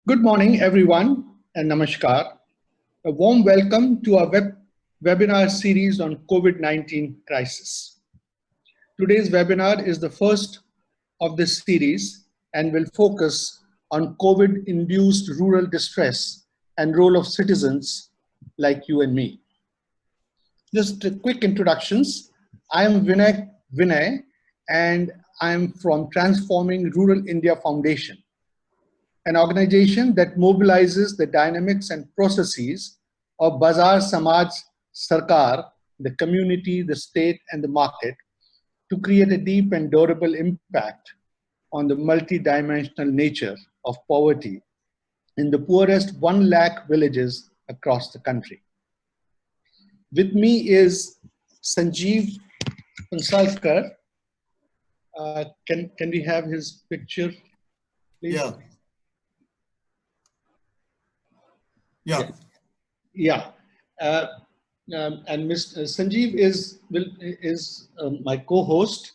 Good morning, everyone, and namaskar. A warm welcome to our webinar series on COVID-19 crisis. Today's webinar is the first of this series and will focus on COVID-induced rural distress and role of citizens like you and me. Just quick introductions. I am Vinay, and I am from Transforming Rural India Foundation, an organization that mobilizes the dynamics and processes of Bazar Samaj Sarkar, the community, the state, and the market to create a deep and durable impact on the multidimensional nature of poverty in the poorest 1 lakh villages across the country. With me is Sanjeev Pansalkar. Can we have his picture, please? Yeah. Yeah. And Mr. Sanjeev is my co-host,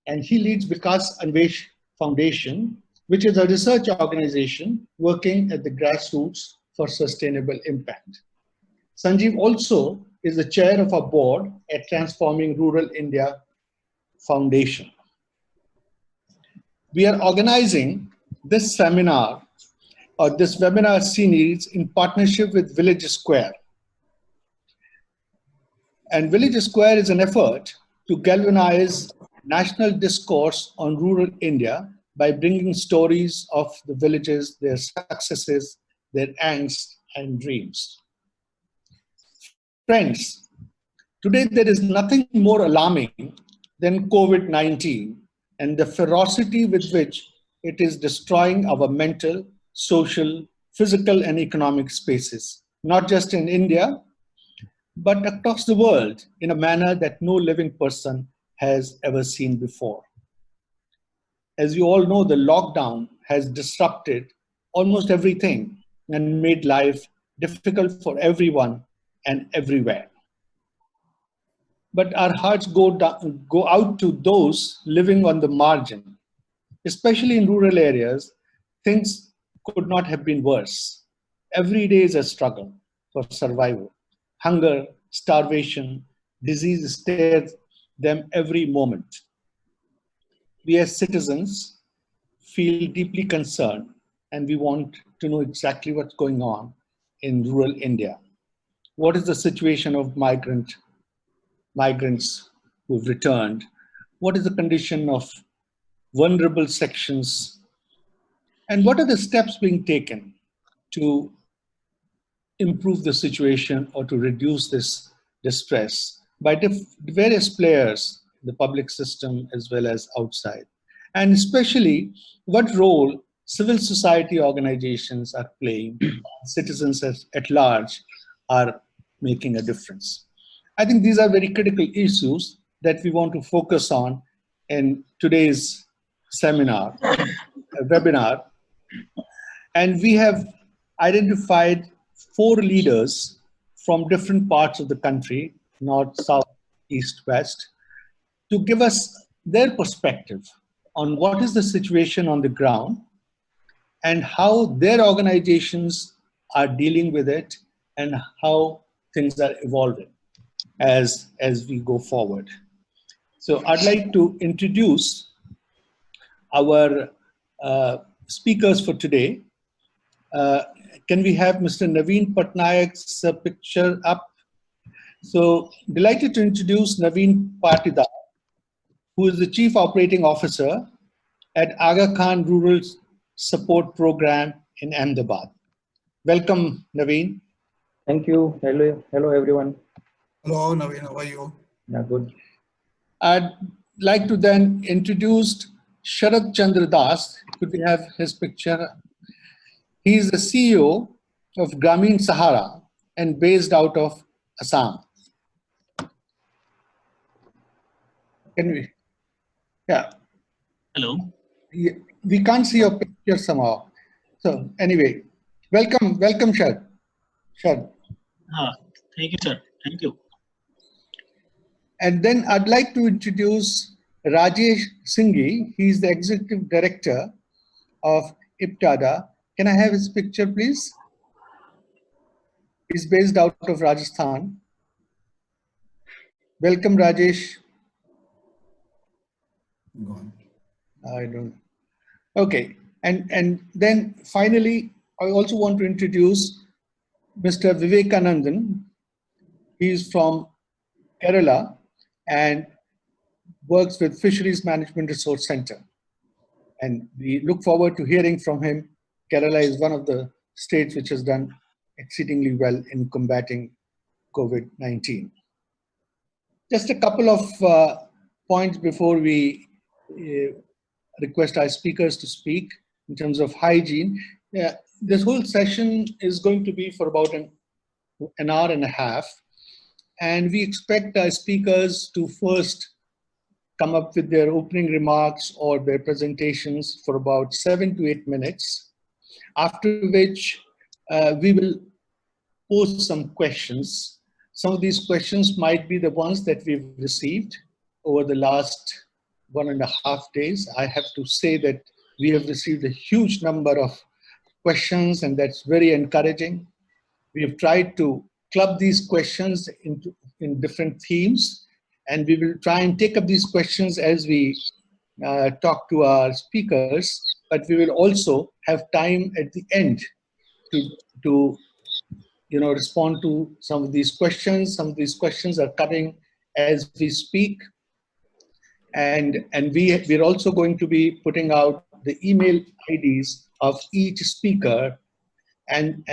and he leads Vikas Anvesh Foundation, which is a research organization working at the grassroots for sustainable impact. Sanjeev also is the chair of our board at Transforming Rural India Foundation. We are organizing this seminar or this webinar series in partnership with Village Square. And Village Square is an effort to galvanize national discourse on rural India by bringing stories of the villages, their successes, their angst and dreams. Friends, today there is nothing more alarming than COVID-19 and the ferocity with which it is destroying our mental, social, physical, and economic spaces, not just in India, but across the world in a manner that no living person has ever seen before. As you all know, the lockdown has disrupted almost everything and made life difficult for everyone and everywhere. But our hearts go out to those living on the margin, especially in rural areas. Things could not have been worse. Every day is a struggle for survival. Hunger, starvation, disease stares them every moment. We as citizens feel deeply concerned, and we want to know exactly what's going on in rural India. What is the situation of migrants who've returned? What is the condition of vulnerable sections? And what are the steps being taken to improve the situation or to reduce this distress by various players, the public system as well as outside? And especially what role civil society organizations are playing, citizens at large are making a difference. I think these are very critical issues that we want to focus on in today's seminar, webinar. And we have identified 4 leaders from different parts of the country, north, south, east, west, to give us their perspective on what is the situation on the ground and how their organizations are dealing with it and how things are evolving as we go forward. So I'd like to introduce our speakers for today. Can we have Mr. Naveen Patnaik's picture up? So delighted to introduce Naveen Patidar, who is the Chief Operating Officer at Aga Khan Rural Support Program in Ahmedabad. Welcome, Naveen. Thank you. Hello everyone. Hello, Naveen. How are you? Yeah, good. I'd like to then introduce Sharad Chandra Das. Could we have his picture? He is the CEO of Grameen Sahara and based out of Assam. Can we? Yeah. Hello. We can't see your picture somehow. So anyway, welcome, Shad. Thank you, sir. Thank you. And then I'd like to introduce Rajesh Singhi. He's the Executive Director of IPTADA, Can I have his picture, please? He's based out of Rajasthan. Welcome, Rajesh. Go on. I don't. Okay, and then finally, I also want to introduce Mr. Vivekanandan. He's from Kerala and works with Fisheries Management Resource Center. And we look forward to hearing from him. Kerala is one of the states which has done exceedingly well in combating COVID-19. Just a couple of points before we request our speakers to speak in terms of hygiene. This whole session is going to be for about an hour and a half. And we expect our speakers to first come up with their opening remarks or their presentations for about 7 to 8 minutes, after which we will pose some questions. Some of these questions might be the ones that we've received over the last 1.5 days. I have to say that we have received a huge number of questions, and that's very encouraging. We have tried to club these questions in different themes, and we will try and take up these questions as we talk to our speakers, but we will also have time at the end to respond to some of these questions. Some of these questions are coming as we speak, and we're also going to be putting out the email IDs of each speaker and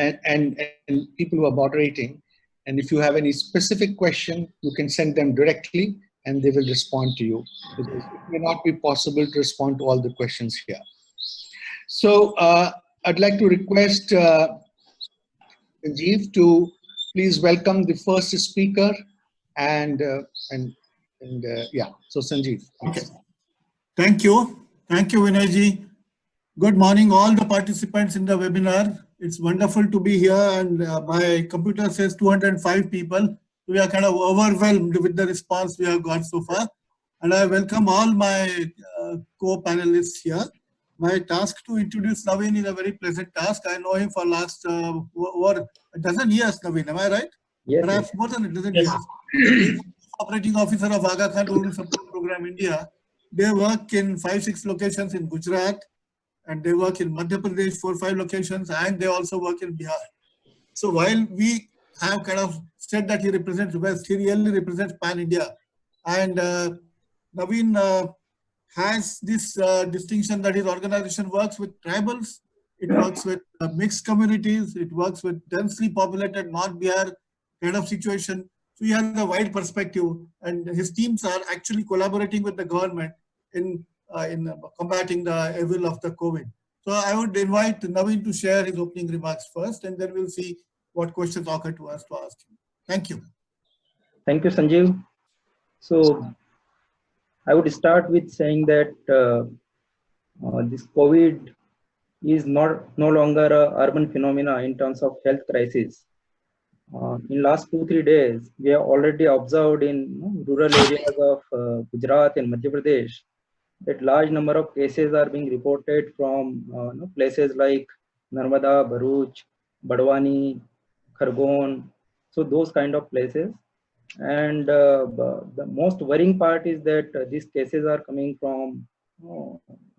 people who are moderating. And if you have any specific question, you can send them directly and they will respond to you, because it may not be possible to respond to all the questions here. So I'd like to request Sanjeev to please welcome the first speaker, and yeah, so Sanjeev. Okay. Thank you, Vinayji. Good morning, all the participants in the webinar. It's wonderful to be here, and my computer says 205 people. We are kind of overwhelmed with the response we have got so far. And I welcome all my co-panelists here. My task to introduce Naveen is a very pleasant task. I know him for last over a dozen years, Naveen, am I right? Yes, Perhaps yes. more than a dozen Yes. years. He's operating officer of Aga Khan Rural Support Program India. They work in 5-6 locations in Gujarat, and they work in Madhya Pradesh, 4-5 locations, and they also work in Bihar. So while we have kind of said that he represents West, he really represents Pan-India. And Naveen has this distinction that his organization works with tribals, it works with mixed communities, it works with densely populated North-Bihar kind of situation. So he has a wide perspective, and his teams are actually collaborating with the government in combating the evil of the COVID. So I would invite Naveen to share his opening remarks first, and then we'll see what questions occur to us to ask him. Thank you. Thank you, Sanjeev. So I would start with saying that this COVID is no longer an urban phenomena in terms of health crisis. In last 2-3 days, we have already observed in rural areas of Gujarat and Madhya Pradesh that large number of cases are being reported from places like Narmada, Bharuch, Badwani, Khargon, so those kind of places. And the most worrying part is that these cases are coming from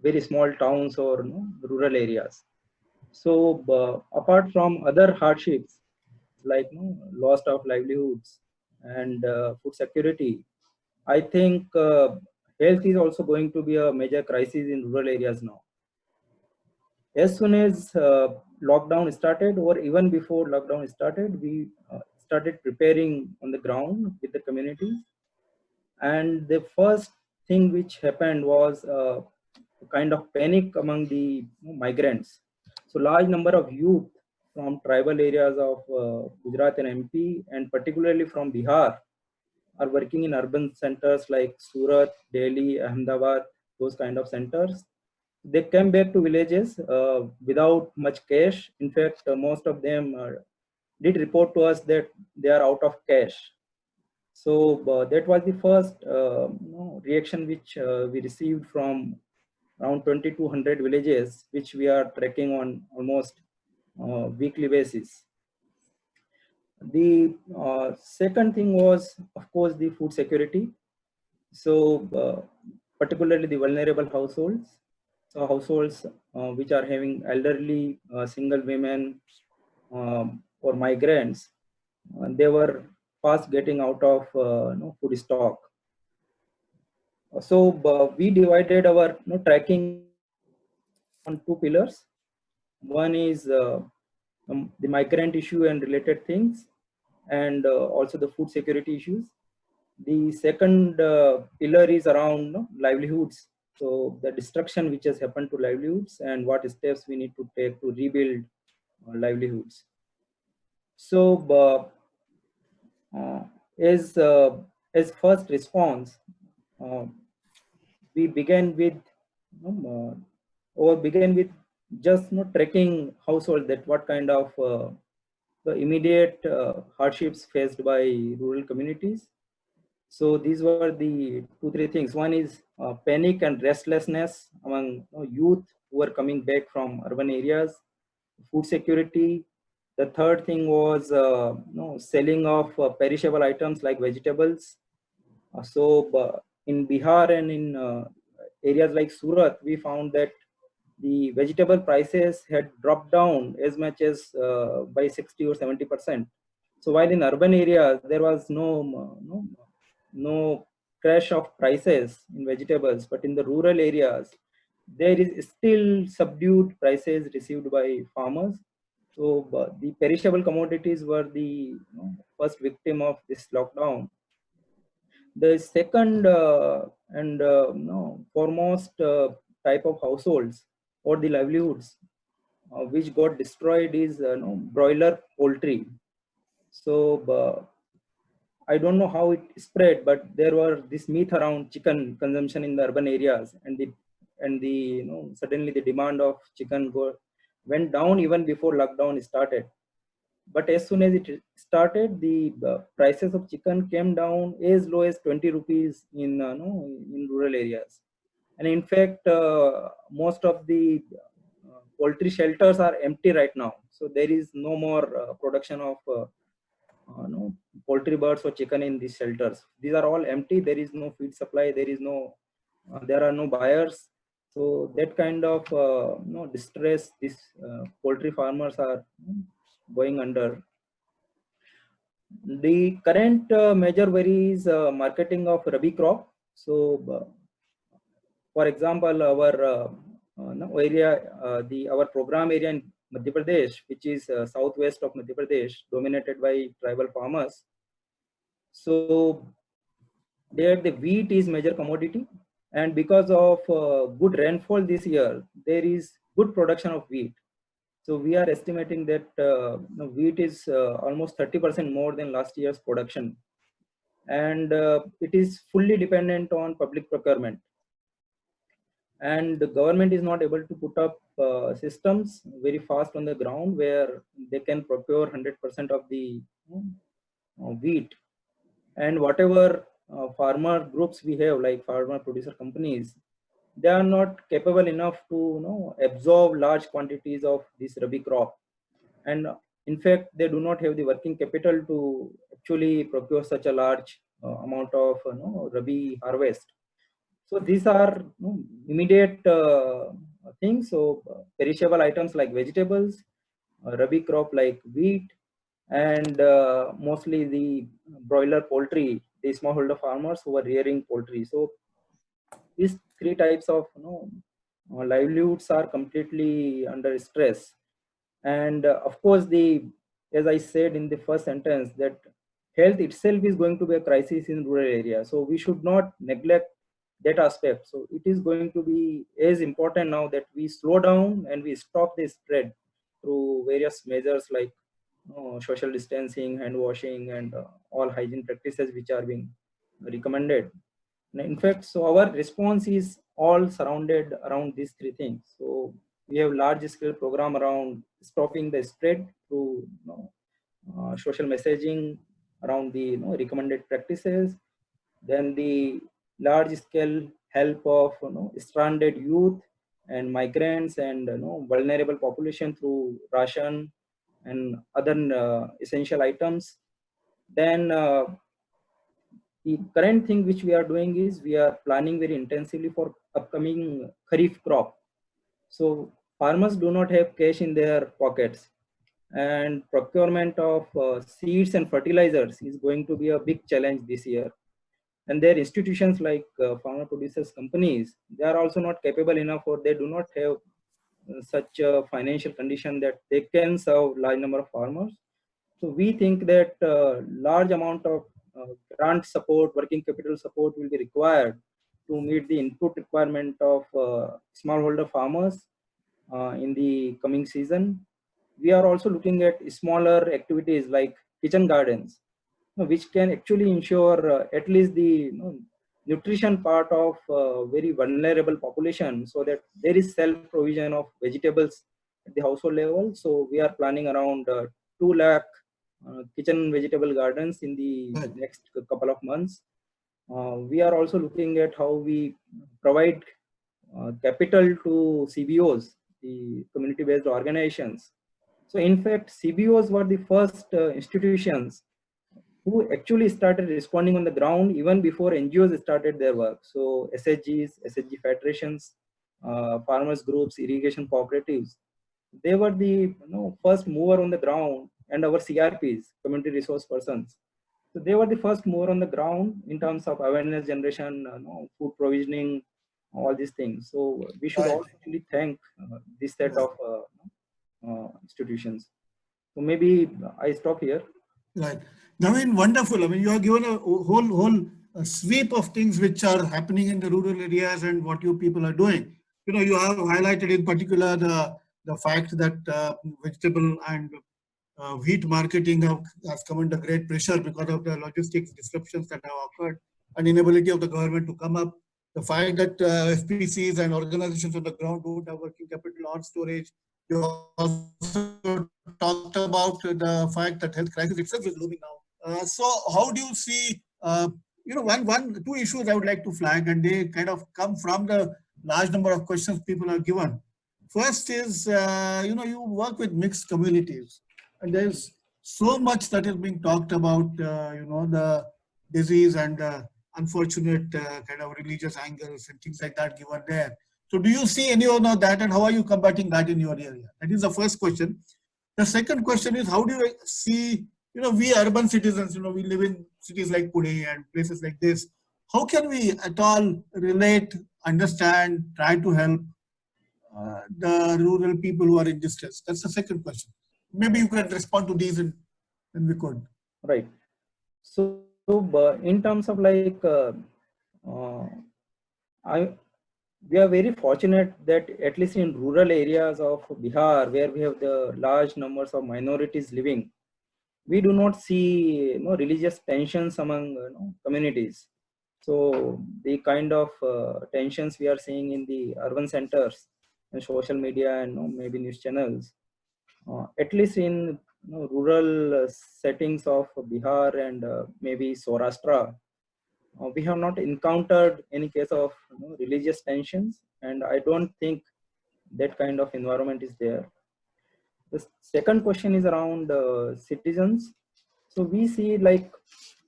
very small towns or rural areas. So apart from other hardships like loss of livelihoods and food security, I think health is also going to be a major crisis in rural areas now. As soon as lockdown started, or even before lockdown started, we started preparing on the ground with the communities. And the first thing which happened was a kind of panic among the migrants. So large number of youth from tribal areas of Gujarat and MP, and particularly from Bihar, are working in urban centers like Surat, Delhi, Ahmedabad, those kind of centers. They came back to villages without much cash. In fact, most of them did report to us that they are out of cash. So that was the first reaction which we received from around 2,200 villages, which we are tracking on almost weekly basis. The second thing was, of course, the food security. So particularly the vulnerable households. So households which are having elderly, single women, or migrants, they were fast getting out of food stock. So we divided our tracking on two pillars. One is the migrant issue and related things, and also the food security issues. The second pillar is around livelihoods. So the destruction which has happened to livelihoods and what steps we need to take to rebuild livelihoods. So as first response, we began with just tracking household, that what kind of the immediate hardships faced by rural communities. So these were the 2-3 things. One is panic and restlessness among youth who are coming back from urban areas, food security. The third thing was selling of perishable items like vegetables. So in Bihar and in areas like Surat, we found that the vegetable prices had dropped down as much as by 60 or 70%. So while in urban areas there was no crash of prices in vegetables, but in the rural areas there is still subdued prices received by farmers. So the perishable commodities were the first victim of this lockdown. The second and foremost type of households or the livelihoods which got destroyed is broiler poultry. So I don't know how it spread, but there were this myth around chicken consumption in the urban areas, and the suddenly the demand of chicken went down even before lockdown started. But as soon as it started, the prices of chicken came down as low as 20 rupees in in rural areas. And in fact, most of the poultry shelters are empty right now. So there is no more production of poultry birds or chicken in these shelters. These are all empty. There is no feed supply. There are no buyers. So that kind of distress these poultry farmers are going under. The current major worry is marketing of Rabi crop. So for example, our our program area in Madhya Pradesh, which is southwest of Madhya Pradesh, dominated by tribal farmers. So there the wheat is major commodity, and because of good rainfall this year, there is good production of wheat. So we are estimating that wheat is almost 30% more than last year's production, and it is fully dependent on public procurement. And the government is not able to put up systems very fast on the ground where they can procure 100% of the wheat. And whatever farmer groups we have, like farmer producer companies, they are not capable enough to absorb large quantities of this Rabi crop. And in fact, they do not have the working capital to actually procure such a large amount of Rabi harvest. So these are immediate things. So perishable items like vegetables, Rabi crop like wheat, and mostly the broiler poultry, the smallholder farmers who are rearing poultry. So these three types of livelihoods are completely under stress. And of course, as I said in the first sentence, that health itself is going to be a crisis in rural areas. So we should not neglect that aspect. So it is going to be as important now that we slow down and we stop the spread through various measures like social distancing, hand washing, and all hygiene practices which are being recommended. In fact, so our response is all surrounded around these three things. So we have large scale program around stopping the spread through social messaging around the recommended practices. Then the large scale help of stranded youth and migrants and vulnerable population through ration and other essential items. Then the current thing which we are doing is we are planning very intensively for upcoming Kharif crop. So farmers do not have cash in their pockets, and procurement of seeds and fertilizers is going to be a big challenge this year. And their institutions like farmer producers companies, they are also not capable enough, or they do not have such a financial condition that they can serve large number of farmers. So we think that large amount of grant support, working capital support will be required to meet the input requirement of smallholder farmers in the coming season. We are also looking at smaller activities like kitchen gardens, which can actually ensure at least the nutrition part of very vulnerable population, so that there is self provision of vegetables at the household level. So we are planning around 2 lakh kitchen vegetable gardens in the next couple of months. We are also looking at how we provide capital to CBOs, the community based organizations. So in fact, CBOs were the first institutions who actually started responding on the ground even before NGOs started their work. So SHGs, SHG federations, farmers groups, irrigation cooperatives, they were the first mover on the ground, and our CRPs, community resource persons. So they were the first mover on the ground in terms of awareness generation, food provisioning, all these things. So we should all actually thank this set of institutions. So maybe I stop here. Right. Naveen, wonderful. I mean, you are given a whole sweep of things which are happening in the rural areas and what you people are doing. You know, you have highlighted in particular the fact that vegetable and wheat marketing has come under great pressure because of the logistics disruptions that have occurred and inability of the government to come up. The fact that FPCs and organizations on the ground don't have working capital or storage. You also talked about the fact that health crisis itself is looming now. So how do you see, two issues I would like to flag, and they kind of come from the large number of questions people are given. First is, you work with mixed communities, and there's so much that is being talked about, the disease and unfortunate kind of religious angles and things like that given there. So do you see any of that, and how are you combating that in your area? That is the first question. The second question is, how do you see, we urban citizens, we live in cities like Pune and places like this. How can we at all relate, understand, try to help the rural people who are in distress? That's the second question. Maybe you can respond to these and we could. Right. So in terms of like, we are very fortunate that at least in rural areas of Bihar, where we have the large numbers of minorities living, we do not see religious tensions among communities. So the kind of tensions we are seeing in the urban centers and social media and maybe news channels, at least in rural settings of Bihar and maybe Saurashtra, we have not encountered any case of religious tensions, and I don't think that kind of environment is there. The second question is around citizens. So we see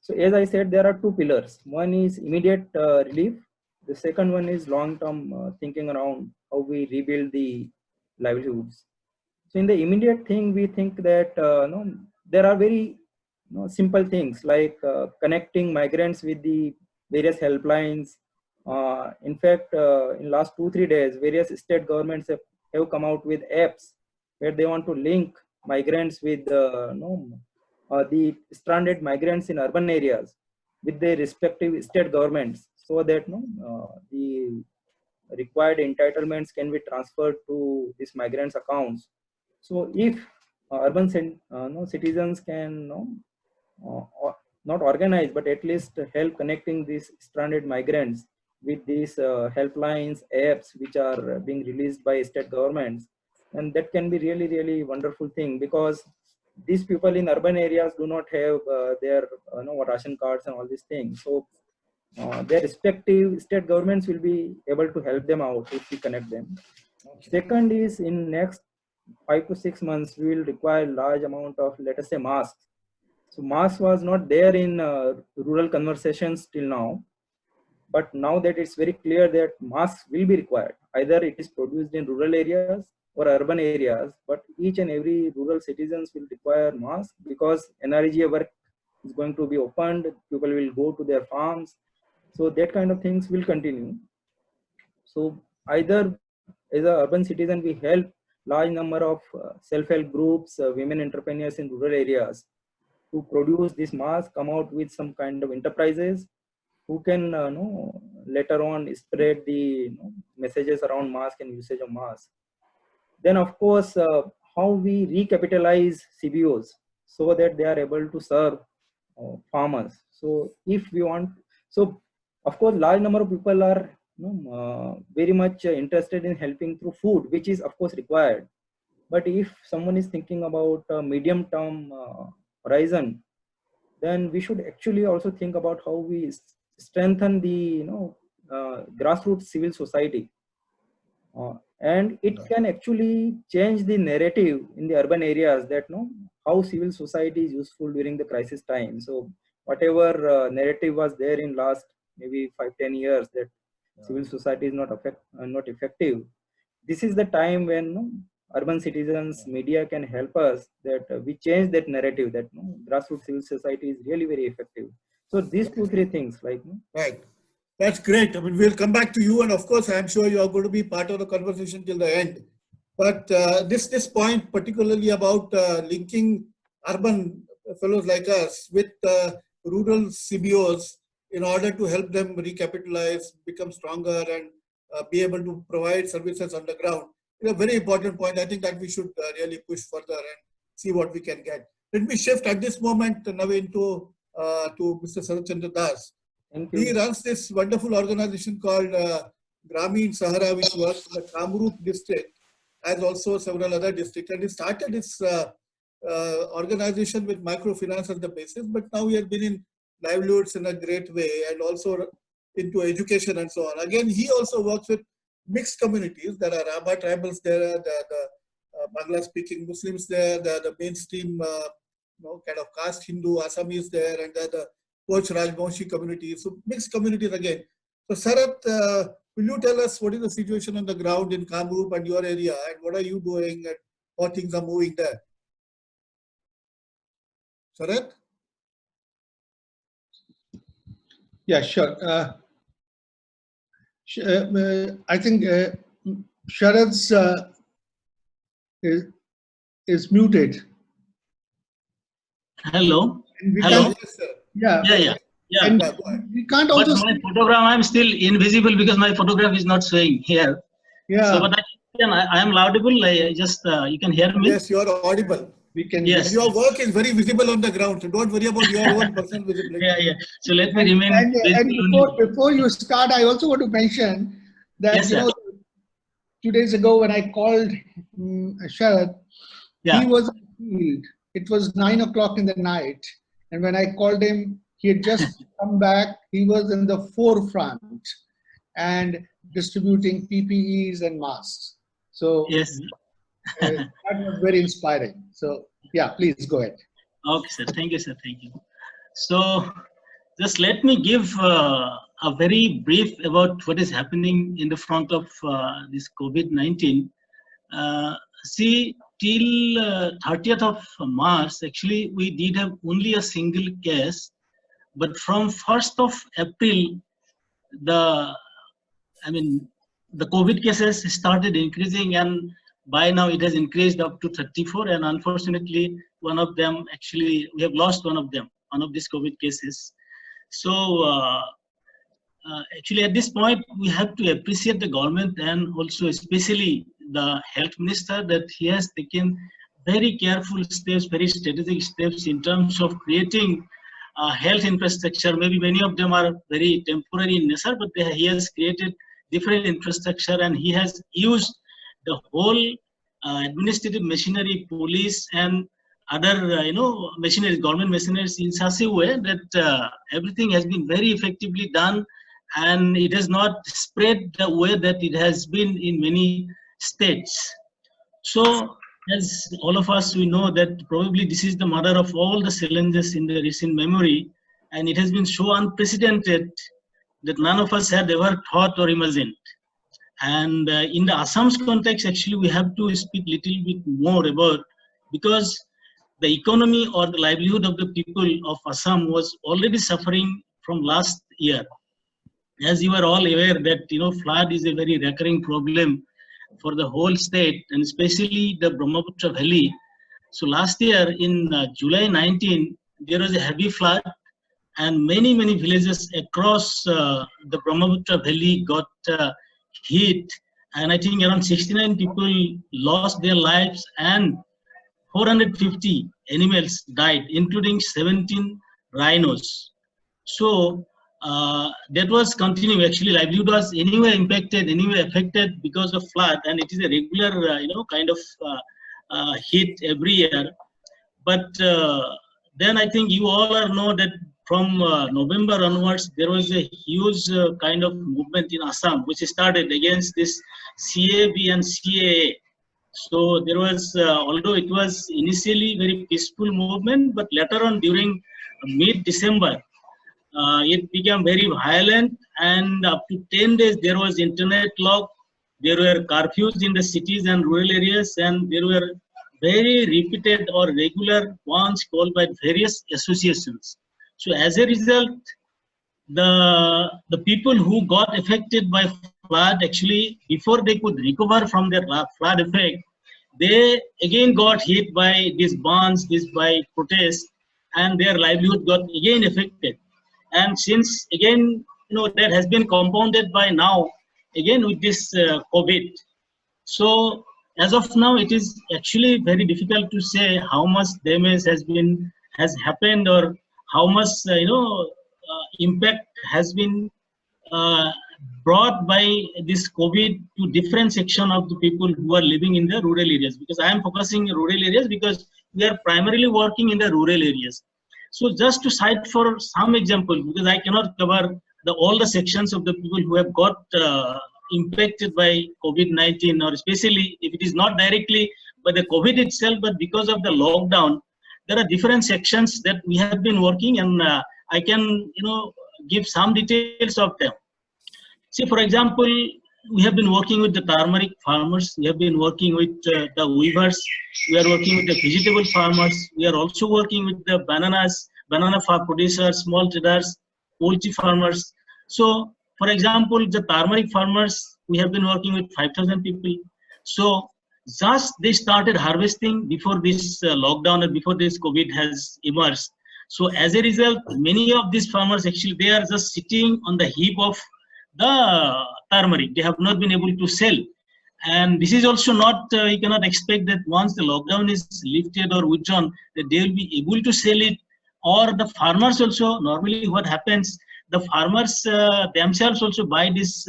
so as I said, there are two pillars. One is immediate relief. The second one is long-term thinking around how we rebuild the livelihoods. So in the immediate thing, we think that there are very simple things like connecting migrants with the various helplines. In fact, in last 2-3 days, various state governments have come out with apps where they want to link migrants with the stranded migrants in urban areas with their respective state governments, so that the required entitlements can be transferred to these migrants' accounts. So if urban citizens can not organize, but at least help connecting these stranded migrants with these helplines, apps which are being released by state governments, and that can be really, really wonderful thing, because these people in urban areas do not have their ration cards and all these things. So their respective state governments will be able to help them out if we connect them. Second is, in next 5 to 6 months, we will require large amount of, let us say, masks. So mask was not there in rural conversations till now, but now that it's very clear that masks will be required, either it is produced in rural areas or urban areas, but each and every rural citizens will require masks because NREGA work is going to be opened, people will go to their farms. So that kind of things will continue. So either as an urban citizen, we help large number of self-help groups, women entrepreneurs in rural areas to produce this mask, come out with some kind of enterprises who can later on spread the messages around mask and usage of mask. Then of course, how we recapitalize CBOs so that they are able to serve farmers. So if we want, so of course large number of people are very much interested in helping through food, which is of course required. But if someone is thinking about a medium term horizon, then we should actually also think about how we strengthen the grassroots civil society, and it can actually change the narrative in the urban areas that how civil society is useful during the crisis time. So whatever narrative was there in last maybe 5-10 years that civil society is not effective, this is the time when urban citizens, media can help us that we change that narrative that grassroots civil society is really very effective. So these 2-3 things like right. That's great. I mean, we'll come back to you, and of course, I'm sure you are going to be part of the conversation till the end. But this point, particularly about linking urban fellows like us with rural CBOs in order to help them recapitalize, become stronger, and be able to provide services on the ground, is a very important point. I think that we should really push further and see what we can get. Let me shift at this moment, Naveen, to Mr. Sarat Chandra Das. He runs this wonderful organization called Grameen Sahara, which works in the Kamrup district, as also several other districts. And he started this organization with microfinance as the basis, but now he has been in livelihoods in a great way and also into education and so on. Again, he also works with mixed communities. There are Rabha tribals there, the Bangla-speaking Muslims there, the mainstream kind of caste Hindu Assamese there, and the Koch Rajbanshi community. So mixed communities again. So Sarat, will you tell us what is the situation on the ground in Kamrup and your area, and what are you doing and how things are moving there? Sarat? Yeah, sure. I think Sharad's is muted. Hello. We Hello. can't, yeah. And we can't But also. my photograph, I'm still invisible because my photograph is not showing here. Yeah. So, but I am laudable. I just you can hear me. Yes, you are audible. We can. Yes. And your work is very visible on the ground, so don't worry about your own personal visibility. Yeah. So let me remain. And before you start, I also want to mention that Yes, 2 days ago when I called Sharad, he was in the field. It was 9 o'clock in the night, and when I called him, he had just come back. He was in the forefront and distributing PPEs and masks. So yes. that was very inspiring. So yeah, please go ahead. Okay, sir. Thank you, sir. Thank you. So just let me give a very brief about what is happening in the front of this COVID-19. See, till 30th of March, actually, we did have only a single case. But from 1st of April, the COVID cases started increasing, and by now it has increased up to 34. And unfortunately, one of them, actually, we have lost one of these COVID cases. So actually, at this point, we have to appreciate the government and also especially the health minister that he has taken very careful steps, very strategic steps in terms of creating health infrastructure. Maybe many of them are very temporary in nature, but he has created different infrastructure, and he has used the whole administrative machinery, police and other machinery, government machineries in such a way that everything has been very effectively done, and it has not spread the way that it has been in many states. So, as all of us, we know that probably this is the mother of all the challenges in the recent memory, and it has been so unprecedented that none of us had ever thought or imagined. And in the Assam's context, actually, we have to speak a little bit more about, because the economy or the livelihood of the people of Assam was already suffering from last year. As you are all aware that, flood is a very recurring problem for the whole state, and especially the Brahmaputra Valley. So last year in July 19, there was a heavy flood, and many villages across the Brahmaputra Valley got hit, and I think around 69 people lost their lives and 450 animals died, including 17 rhinos. So that was continuing. Actually, livelihood was anyway impacted, anyway affected because of flood, and it is a regular, kind of hit every year. But then I think you all know that from November onwards, there was a huge kind of movement in Assam, which started against this CAB and CAA. So there was, although it was initially very peaceful movement, but later on during mid-December, it became very violent, and up to 10 days there was internet lock, there were curfews in the cities and rural areas, and there were very repeated or regular ones called by various associations. So as a result, the people who got affected by flood, actually, before they could recover from their flood effect, they again got hit by these bans, by protests, and their livelihood got again affected. And since again, that has been compounded by now, again with this COVID. So as of now, it is actually very difficult to say how much damage has happened, or how much impact has been brought by this COVID to different section of the people who are living in the rural areas. Because I am focusing in rural areas because we are primarily working in the rural areas. So just to cite for some example, because I cannot cover all the sections of the people who have got impacted by COVID-19, or especially if it is not directly by the COVID itself, but because of the lockdown, there are different sections that we have been working, and I can give some details of them. See, for example, we have been working with the turmeric farmers, we have been working with the weavers, we are working with the vegetable farmers, we are also working with the banana farm producers, small traders, poultry farmers. So, for example, the turmeric farmers, we have been working with 5,000 people. So, just they started harvesting before this lockdown, or before this COVID has emerged. So, as a result, many of these farmers, actually, they are just sitting on the heap of the turmeric. They have not been able to sell. And this is also not, you cannot expect that once the lockdown is lifted or withdrawn, that they will be able to sell it. Or the farmers also, normally what happens, the farmers themselves also buy this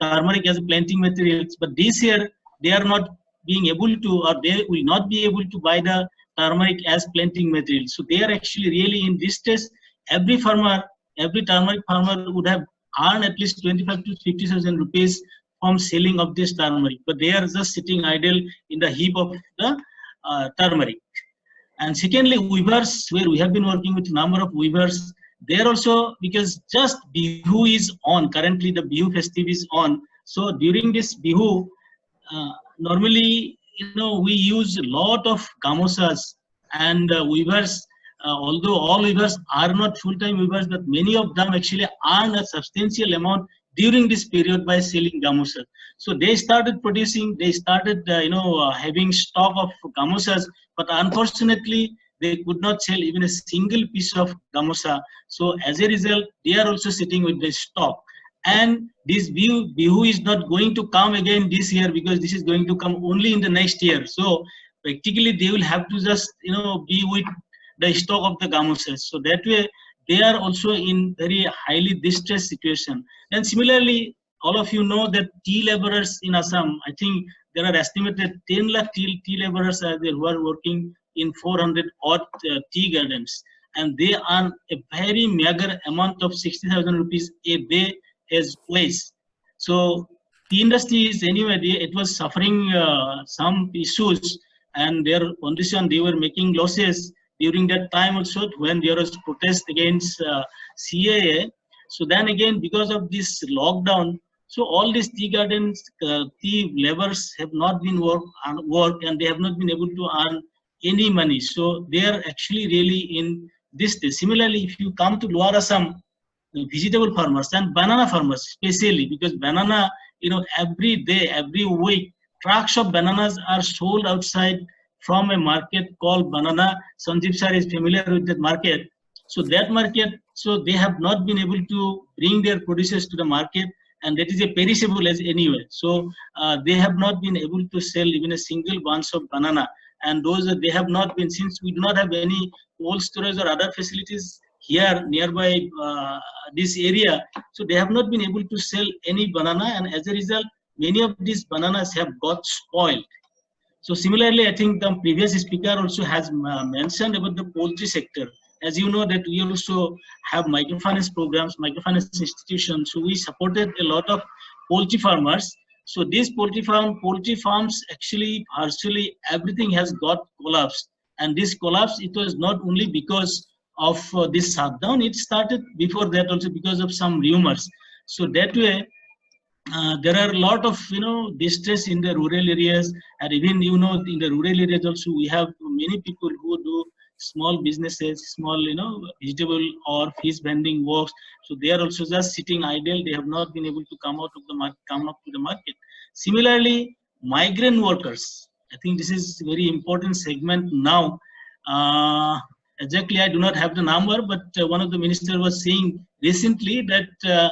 turmeric as a planting materials. But this year, they are not being able to, or they will not be able to buy the turmeric as planting material. So they are actually really in distress. Every turmeric farmer would have earned at least 25 to 50,000 rupees from selling of this turmeric, but they are just sitting idle in the heap of the turmeric. And secondly, weavers, where we have been working with a number of weavers, there also, because just Bihu is on, currently the Bihu festive is on. So during this Bihu, normally, we use a lot of gamosas, and weavers, although all weavers are not full-time weavers, but many of them actually earn a substantial amount during this period by selling gamosas. So they started producing, they started having stock of gamosas, but unfortunately they could not sell even a single piece of gamosa. So as a result, they are also sitting with the stock. And this Bihu is not going to come again this year, because this is going to come only in the next year. So practically they will have to just be with the stock of the gamosas. So that way they are also in very highly distressed situation. And similarly, all of you know that tea laborers in Assam, I think there are estimated 10 lakh tea laborers are there who are working in 400 odd tea gardens, and they earn a very meager amount of 60,000 rupees a day as wage. So tea industry is anyway, it was suffering some issues, and their condition, they were making losses during that time also when there was protest against CAA. So then again, because of this lockdown, so all these tea gardens, tea laborers have not been work, and they have not been able to earn any money. So they are actually really in this. Similarly, if you come to Lower Assam, vegetable farmers and banana farmers, especially because banana, every day, every week, trucks of bananas are sold outside from a market called Banana. Sanjeev sir is familiar with that market. So that market, so they have not been able to bring their produces to the market, and that is a perishable as anyway. So they have not been able to sell even a single bunch of banana. And those they have not been, since we do not have any cold storage or other facilities here nearby this area, so they have not been able to sell any banana, and as a result, many of these bananas have got spoiled. So similarly, I think the previous speaker also has mentioned about the poultry sector. As you know that we also have microfinance programs, microfinance institutions. So we supported a lot of poultry farmers. So these poultry farms actually virtually everything has got collapsed. And this collapse, it was not only because of this shutdown, it started before that also because of some rumors. So that way, there are a lot of distress in the rural areas, and even in the rural areas also we have many people who do small businesses, small vegetable or fish vending works. So they are also just sitting idle. They have not been able to come up to the market. Similarly, migrant workers. I think this is a very important segment now. Exactly, I do not have the number, but one of the ministers was saying recently that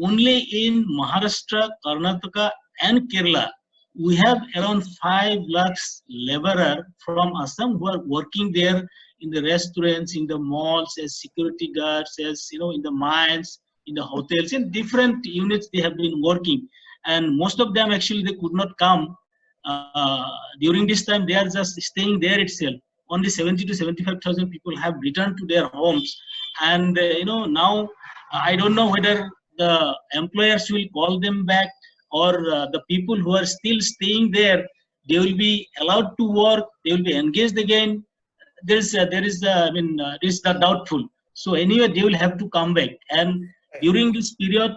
only in Maharashtra, Karnataka, and Kerala, we have around 5 lakhs laborer from Assam who are working there in the restaurants, in the malls, as security guards, as in the mines, in the hotels, in different units they have been working. And most of them actually they could not come during this time. They are just staying there itself. Only 70 to 75,000 people have returned to their homes, and now I don't know whether the employers will call them back, or the people who are still staying there, they will be allowed to work, they will be engaged again. This is doubtful. So anyway, they will have to come back. And during this period,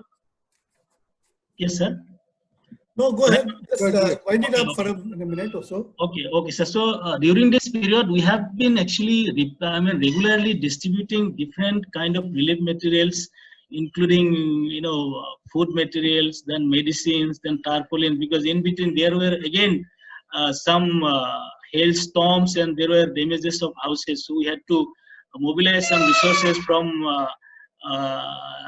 yes, sir. No, go ahead. Just wind it up for a minute or so. Okay, sir. So during this period, we have been actually regularly distributing different kind of relief materials, including food materials, then medicines, then tarpaulin, because in between there were again some hailstorms and there were damages of houses. So we had to mobilize some resources from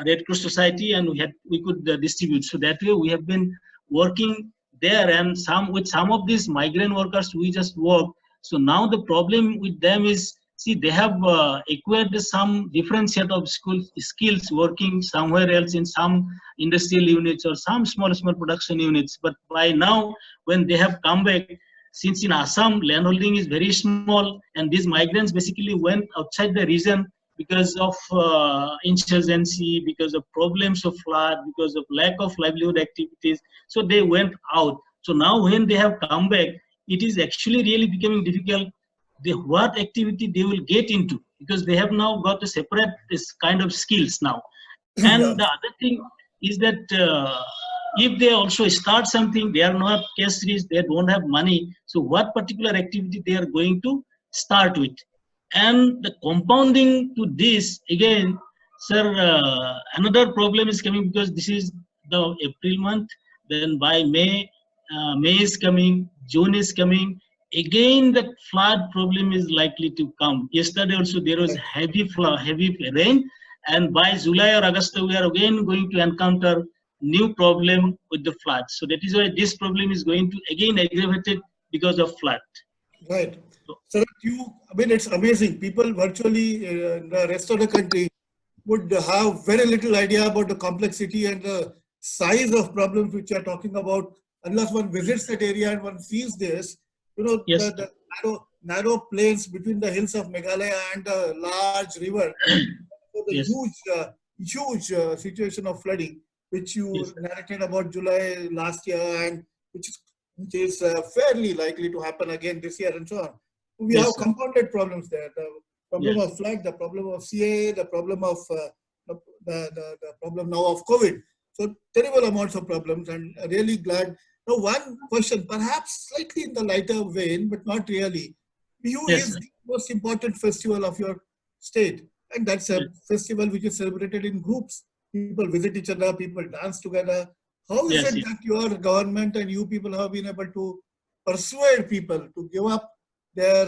Red Cross Society, and we could distribute. So that way we have been working there, and with some of these migrant workers we just work. So now the problem with them is, see, they have acquired some different set of skills working somewhere else in some industrial units or some small production units. But by now, when they have come back, since in Assam landholding is very small, and these migrants basically went outside the region because of insurgency, because of problems of flood, because of lack of livelihood activities. So they went out. So now when they have come back, it is actually really becoming difficult what activity they will get into, because they have now got to separate this kind of skills now. And the other thing is that if they also start something, they are not cash rich, they don't have money. So what particular activity they are going to start with? And the compounding to this, again, sir, another problem is coming, because this is the April month. Then by May is coming, June is coming. Again, the flood problem is likely to come. Yesterday also there was heavy rain, and by July or August we are again going to encounter new problem with the flood. So that is why this problem is going to again aggravated because of flood. Right. So it's amazing. People virtually in the rest of the country would have very little idea about the complexity and the size of problems which you are talking about, unless one visits that area and one sees this. Yes. The narrow plains between the hills of Meghalaya and the large river, so the Yes. huge situation of flooding. which you Yes. narrated about July last year, and which is fairly likely to happen again this year and so on. We Yes, have sir. compounded problems there. The problem Yes. of flood, the problem of CA, the problem of the problem now of COVID. So terrible amounts of problems, and really glad. Now, one question, perhaps slightly in the lighter vein, but not really. Bihu Yes, is sir. the most important festival of your state, and that's a Yes. festival which is celebrated in groups. People visit each other, people dance together. How is Yes, it yes. that your government and you people have been able to persuade people to give up their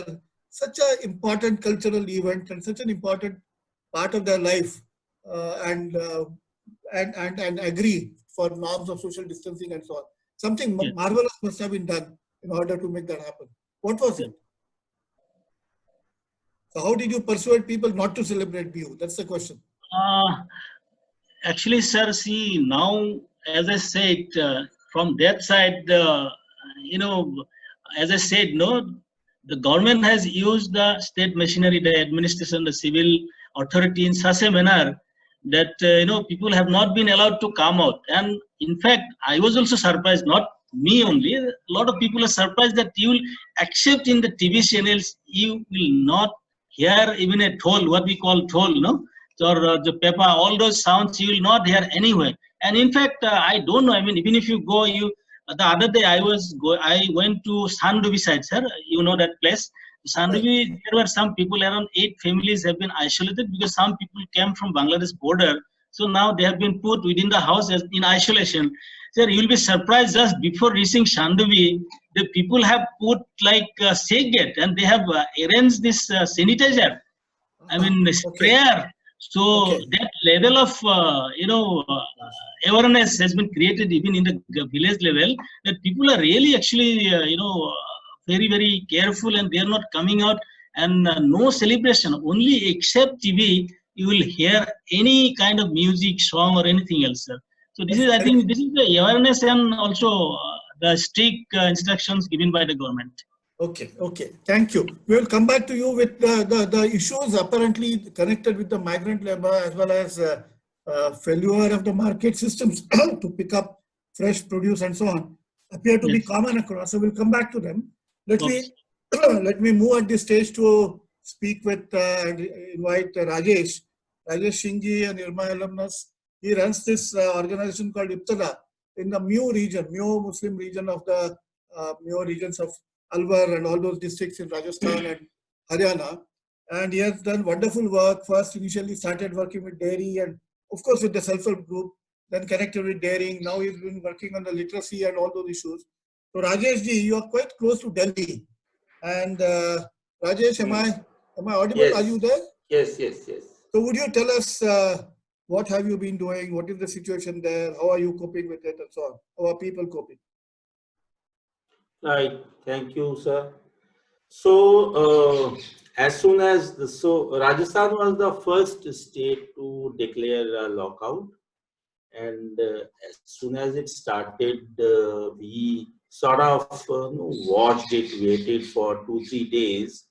such an important cultural event and such an important part of their life, and agree for norms of social distancing and so on? Something Yes. marvelous must have been done in order to make that happen. What was Yes. it? So how did you persuade people not to celebrate Bihu? That's the question. Actually, sir, see now, as I said, from that side, you know, as I said, no, the government has used the state machinery, the administration, the civil authority in such a manner that people have not been allowed to come out. And in fact, I was also surprised. Not me only. A lot of people are surprised that you will accept in the TV channels. You will not hear even a toll, what we call toll, no, or the pepper, all those sounds you will not hear anywhere. And in fact, I don't know. I mean, even if you go, the other day I went to Sandubi side, sir. You know that place. Right. Sandubi, there were some people, around 8 families have been isolated because some people came from Bangladesh border. So now they have been put within the house in isolation. Sir, you will be surprised, just before reaching Sandubi, the people have put like Segate, and they have arranged this sanitizer. I mean, Okay. sprayer. So Okay. that level of awareness has been created even in the village level, that people are really actually very very careful, and they are not coming out, and no celebration, only except TV you will hear any kind of music, song, or anything else, sir. So this is, I think, this is the awareness, and also the strict instructions given by the government. Okay, okay. Thank you. We will come back to you with the issues apparently connected with the migrant labor, as well as failure of the market systems to pick up fresh produce and so on, appear to be Yes. common across. So we'll come back to them. Let Okay. me let me move at this stage to speak with and invite Rajesh. Rajesh Shingji, an Irma alumnus. He runs this organization called Ibtada in the Mio region, Mio Muslim region of the Mio regions of Alwar and all those districts in Rajasthan and Haryana. And he has done wonderful work. First, initially started working with dairy and, of course, with the self-help group, then connected with dairying. Now he's been working on the literacy and all those issues. So, Rajesh ji, you are quite close to Delhi. And Rajesh, am I audible? Yes. Are you there? Yes, yes, yes. So, would you tell us what have you been doing? What is the situation there? How are you coping with it and so on? How are people coping? Right. Thank you, sir. So, as soon as Rajasthan was the first state to declare a lockout, and as soon as it started, we sort of watched it, waited for 2-3 days,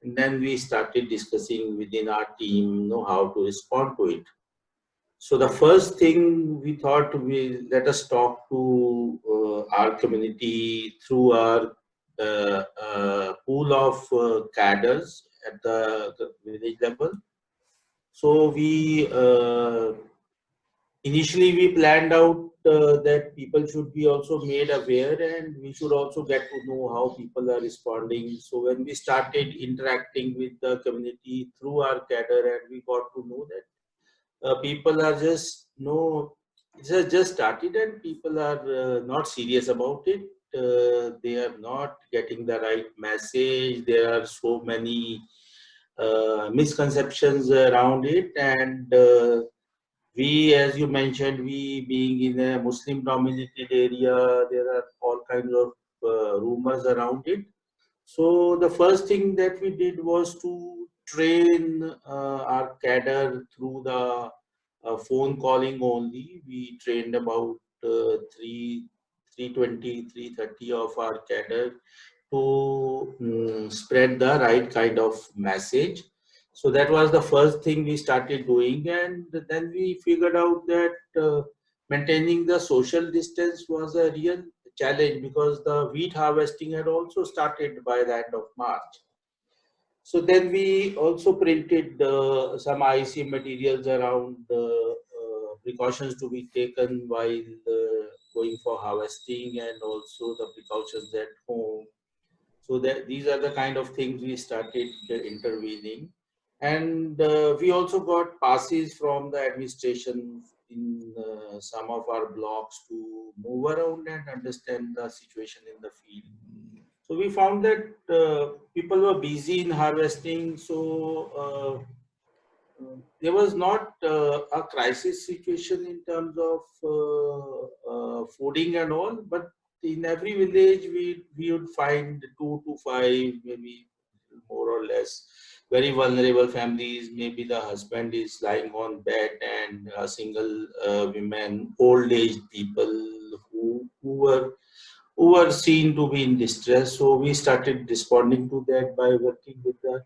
and then we started discussing within our team, how to respond to it. So the first thing we thought, let us talk to our community through our pool of cadres at the village level. So we initially we planned out that people should be also made aware, and we should also get to know how people are responding. So when we started interacting with the community through our cadre, and we got to know that people are just it has just started, and people are not serious about it. They are not getting the right message. There are so many misconceptions around it, and we, as you mentioned, we being in a Muslim dominated area, there are all kinds of rumors around it. So the first thing that we did was to train our cadre through the phone calling only. We trained about 320-330 of our cadre to spread the right kind of message. So that was the first thing we started doing, and then we figured out that maintaining the social distance was a real challenge because the wheat harvesting had also started by the end of March. So then we also printed some IC materials around precautions to be taken while going for harvesting, and also the precautions at home. So that these are the kind of things we started intervening. And we also got passes from the administration in some of our blocks to move around and understand the situation in the field. So we found that people were busy in harvesting, so there was not a crisis situation in terms of fooding and all, but in every village we would find 2 to 5, maybe more or less, very vulnerable families. Maybe the husband is lying on bed and a single women, old age people who were seen to be in distress. So we started responding to that by working with the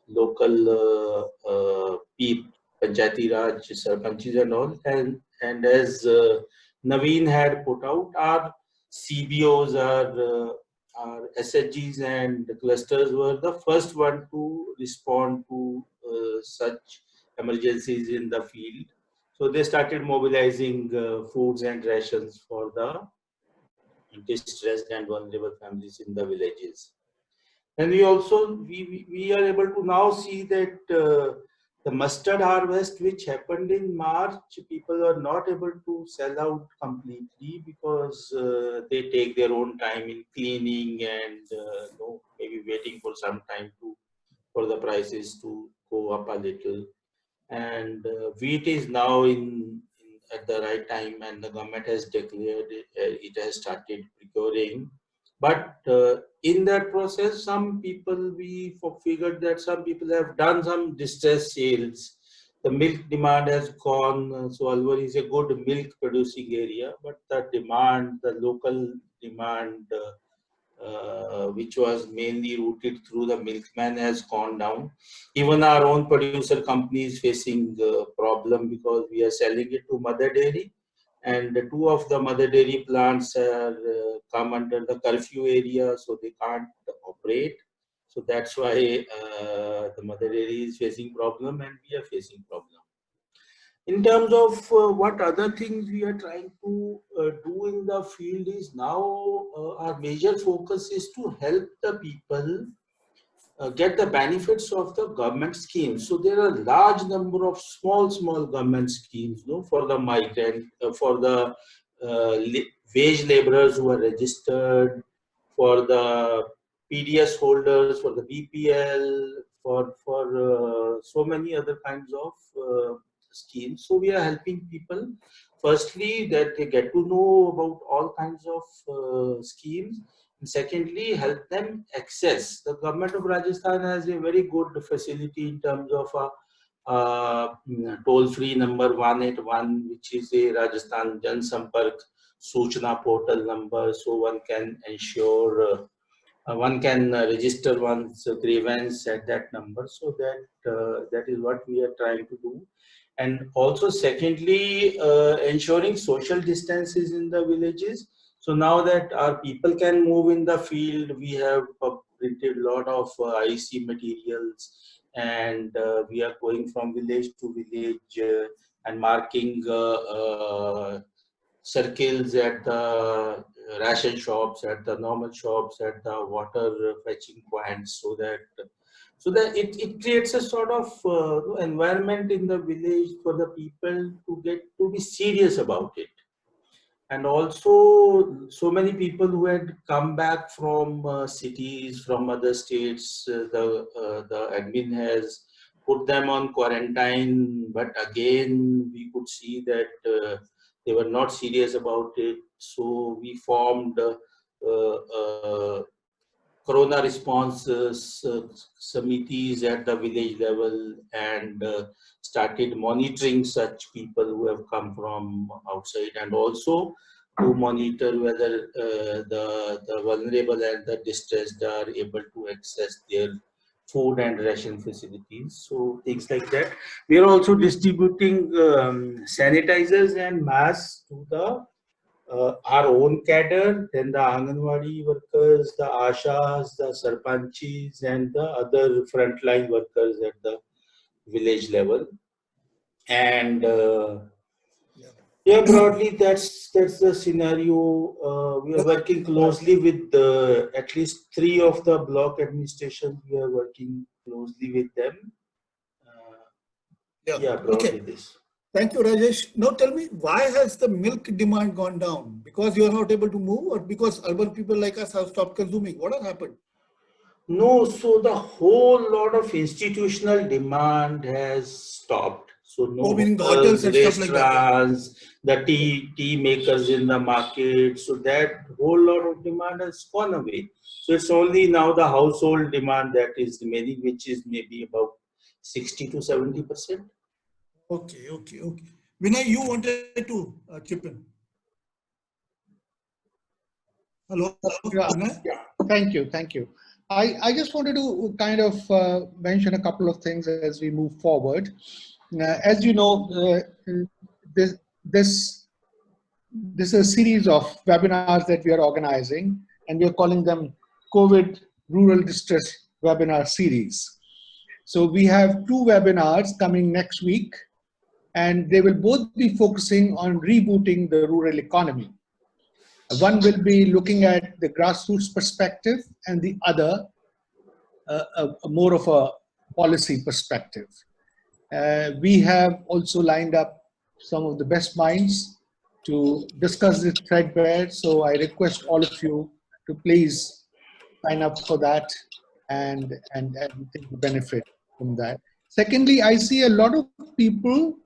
local Panchayati Raj, Sarpanchis and all. And as Naveen had put out, our CBOs, our SHGs and clusters were the first one to respond to such emergencies in the field. So they started mobilizing foods and rations for the distressed and vulnerable families in the villages. And we also we are able to now see that the mustard harvest which happened in March, people are not able to sell out completely because they take their own time in cleaning and maybe waiting for some time for the prices to go up a little. And wheat is now at the right time, and the government has declared it has started procuring. But in that process, some people, we figured that some people have done some distress sales. The milk demand has gone. So Alwar is a good milk producing area, but the demand, the local demand, which was mainly routed through the milkman, has gone down. Even our own producer company is facing a problem because we are selling it to Mother Dairy, and 2 of the Mother Dairy plants are come under the curfew area, so they can't operate. So that's why the Mother Dairy is facing problem and we are facing problem. In terms of what other things we are trying to do in the field is now our major focus is to help the people get the benefits of the government schemes. So there are a large number of small government schemes, for the migrant, for the wage laborers who are registered, for the PDS holders, for the BPL, for so many other kinds of schemes. So we are helping people, firstly, that they get to know about all kinds of schemes, and secondly, help them access. The government of Rajasthan has a very good facility in terms of a toll-free number 181, which is a Rajasthan Jan Sampark Suchna portal number, so one can ensure one can register one's grievance at that number. So that is what we are trying to do. And also secondly, ensuring social distances in the villages. So now that our people can move in the field, we have printed a lot of IC materials, and we are going from village to village and marking circles at the ration shops, at the normal shops, at the water fetching points, so that it creates a sort of environment in the village for the people to be serious about it. And also, so many people who had come back from cities, from other states, the admin has put them on quarantine, but again we could see that they were not serious about it. So we formed Corona response committees at the village level, and started monitoring such people who have come from outside, and also to monitor whether the vulnerable and the distressed are able to access their food and ration facilities. So things like that. We are also distributing sanitizers and masks to the our own cadre, then the Anganwadi workers, the Ashas, the Sarpanchis, and the other frontline workers at the village level. And yeah, broadly, that's the scenario. We are working closely with at least 3 of the block administrations. We are working closely with them. Yeah, broadly Okay. this. Thank you, Rajesh. Now tell me, why has the milk demand gone down? Because you are not able to move, or because urban people like us have stopped consuming? What has happened? No, so the whole lot of institutional demand has stopped. So no Oh, meaning the hotels, hotels and stuff like that. restaurants, the tea makers in the market. So that whole lot of demand has gone away. So it's only now the household demand that is remaining, which is maybe about 60 to 70%. Okay. Vinay, you wanted to chip in. Hello, Yeah. Vinay? Thank you. I just wanted to kind of mention a couple of things as we move forward. As you know, this is a series of webinars that we are organizing, and we are calling them COVID Rural Distress Webinar Series. So we have 2 webinars coming next week, and they will both be focusing on rebooting the rural economy. One will be looking at the grassroots perspective, and the other more of a policy perspective. We have also lined up some of the best minds to discuss this threadbare. So I request all of you to please sign up for that and take the benefit from that. Secondly, I see a lot of people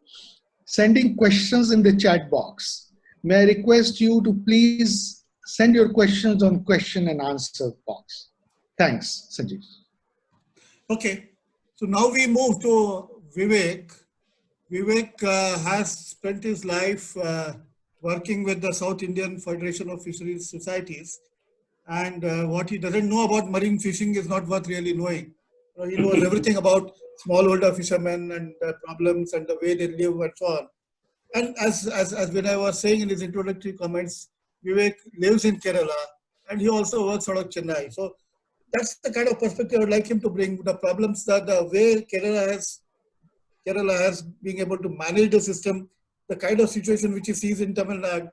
sending questions in the chat box. May I request you to please send your questions on question and answer box. Thanks, Sanjeev. Okay. So now we move to Vivek. Vivek has spent his life working with the South Indian Federation of Fisheries Societies. And what he doesn't know about marine fishing is not worth really knowing. He knows everything about smallholder fishermen and the problems and the way they live and so on. And as Vinay was saying in his introductory comments, Vivek lives in Kerala and he also works out of Chennai. So that's the kind of perspective I would like him to bring. The problems that the way Kerala has being able to manage the system, the kind of situation which he sees in Tamil Nadu,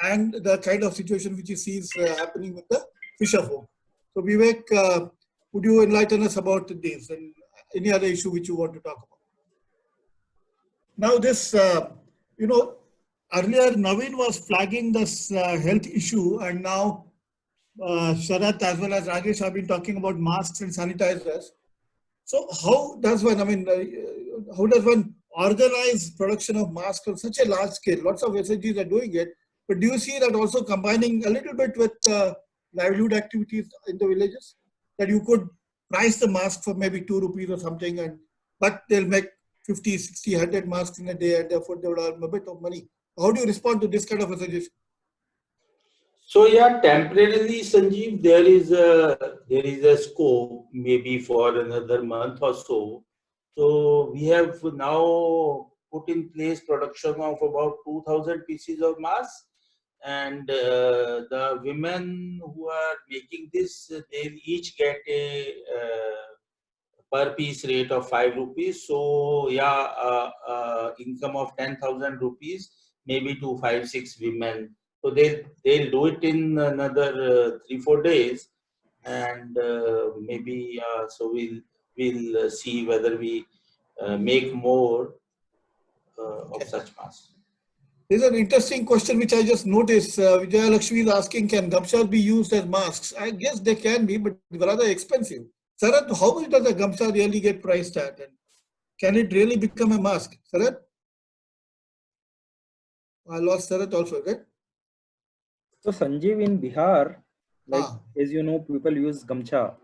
and the kind of situation which he sees happening with the fisher folk. So Vivek, would you enlighten us about this and any other issue which you want to talk about? Now this, earlier Naveen was flagging this health issue, and now Sharath as well as Rajesh have been talking about masks and sanitizers. So how does one organize production of masks on such a large scale? Lots of SHGs are doing it, but do you see that also combining a little bit with livelihood activities in the villages? That you could price the mask for maybe 2 rupees or something, but they'll make 50, 60, 100 masks in a day, and therefore they would earn a bit of money. How do you respond to this kind of a suggestion? So yeah, temporarily, Sanjeev, there is a scope maybe for another month or so. So we have now put in place production of about 2,000 pieces of masks, and the women who are making this, they'll each get a per piece rate of 5 rupees. So yeah, income of 10,000 rupees, maybe to 5-6 women. So they'll do it in another 3-4 days, and maybe so we'll see whether we make more of such masks. There's an interesting question which I just noticed. Vijaya Lakshmi is asking, can gamchas be used as masks? I guess they can be, but rather expensive. Sarath, how much does a gamcha really get priced at? And can it really become a mask? Sarath? I lost Sarath also, right? So Sanjeev, in Bihar, as you know, people use gamcha.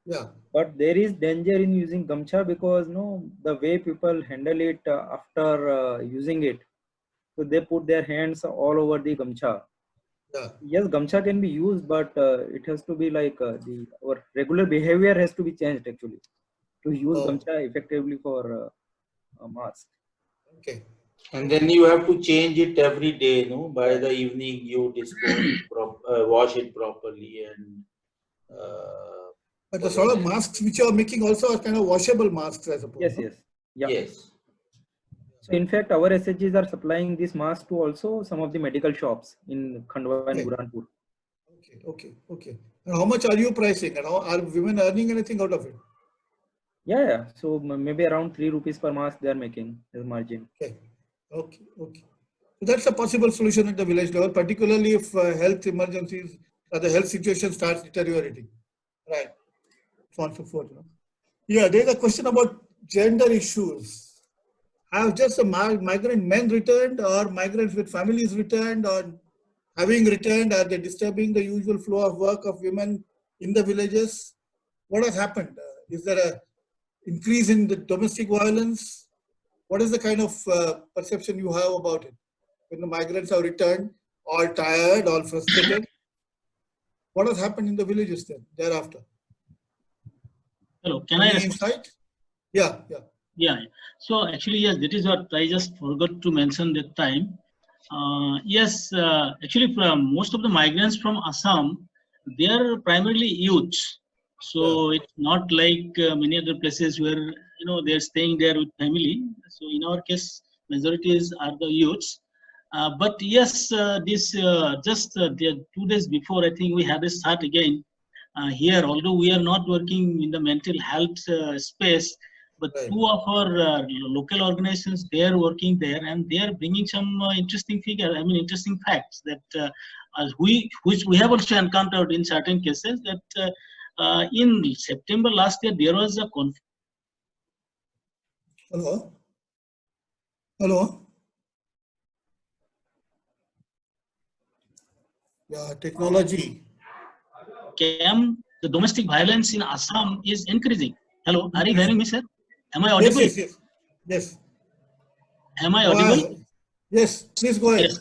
Yeah. But there is danger in using gamcha because the way people handle it after using it. So they put their hands all over the gamcha. Yeah. Yes, gamcha can be used, but it has to be like our regular behavior has to be changed actually. to use Oh. gamcha effectively for a mask. Okay. And then you have to change it every day, no? By the evening, you dispose it, wash it properly, and. But the sort of masks which you are making also are kind of washable masks, I suppose. Yes, no? yes. Yeah. Yes. So in fact, our SHGs are supplying this mask to also some of the medical shops in Khandwa and Okay. Burhanpur. Okay. And how much are you pricing? And how, are women earning anything out of it? Yeah. So maybe around 3 rupees per mask they are making as margin. Okay. So that's a possible solution at the village level, particularly if health emergencies or the health situation starts deteriorating. Right. So on and so forth. You know? Yeah, there's a question about gender issues. Have just the migrant men returned, or migrants with families returned, or having returned, are they disturbing the usual flow of work of women in the villages? What has happened? Is there a increase in the domestic violence? What is the kind of perception you have about it? When the migrants have returned, all tired, all frustrated, what has happened in the villages then, thereafter? Hello, can I Any respond? insight? Yeah. Yeah. So actually, yes, that is what I just forgot to mention that time. Yes, actually, most of the migrants from Assam, they are primarily youth. So it's not like many other places where they're staying there with family. So in our case, majorities are the youths. But yes, this just 2 days before, I think we had a start again here. Although we are not working in the mental health space, but Right. 2 of our local organizations, they are working there, and they are bringing some interesting interesting facts that which we have also encountered in certain cases, that in September last year there was a Hello. Yeah, technology. camp. The domestic violence in Assam is increasing. Hello, are you hearing me, sir? Am I audible? Yes. Am I audible? Yes, please go ahead. Yes.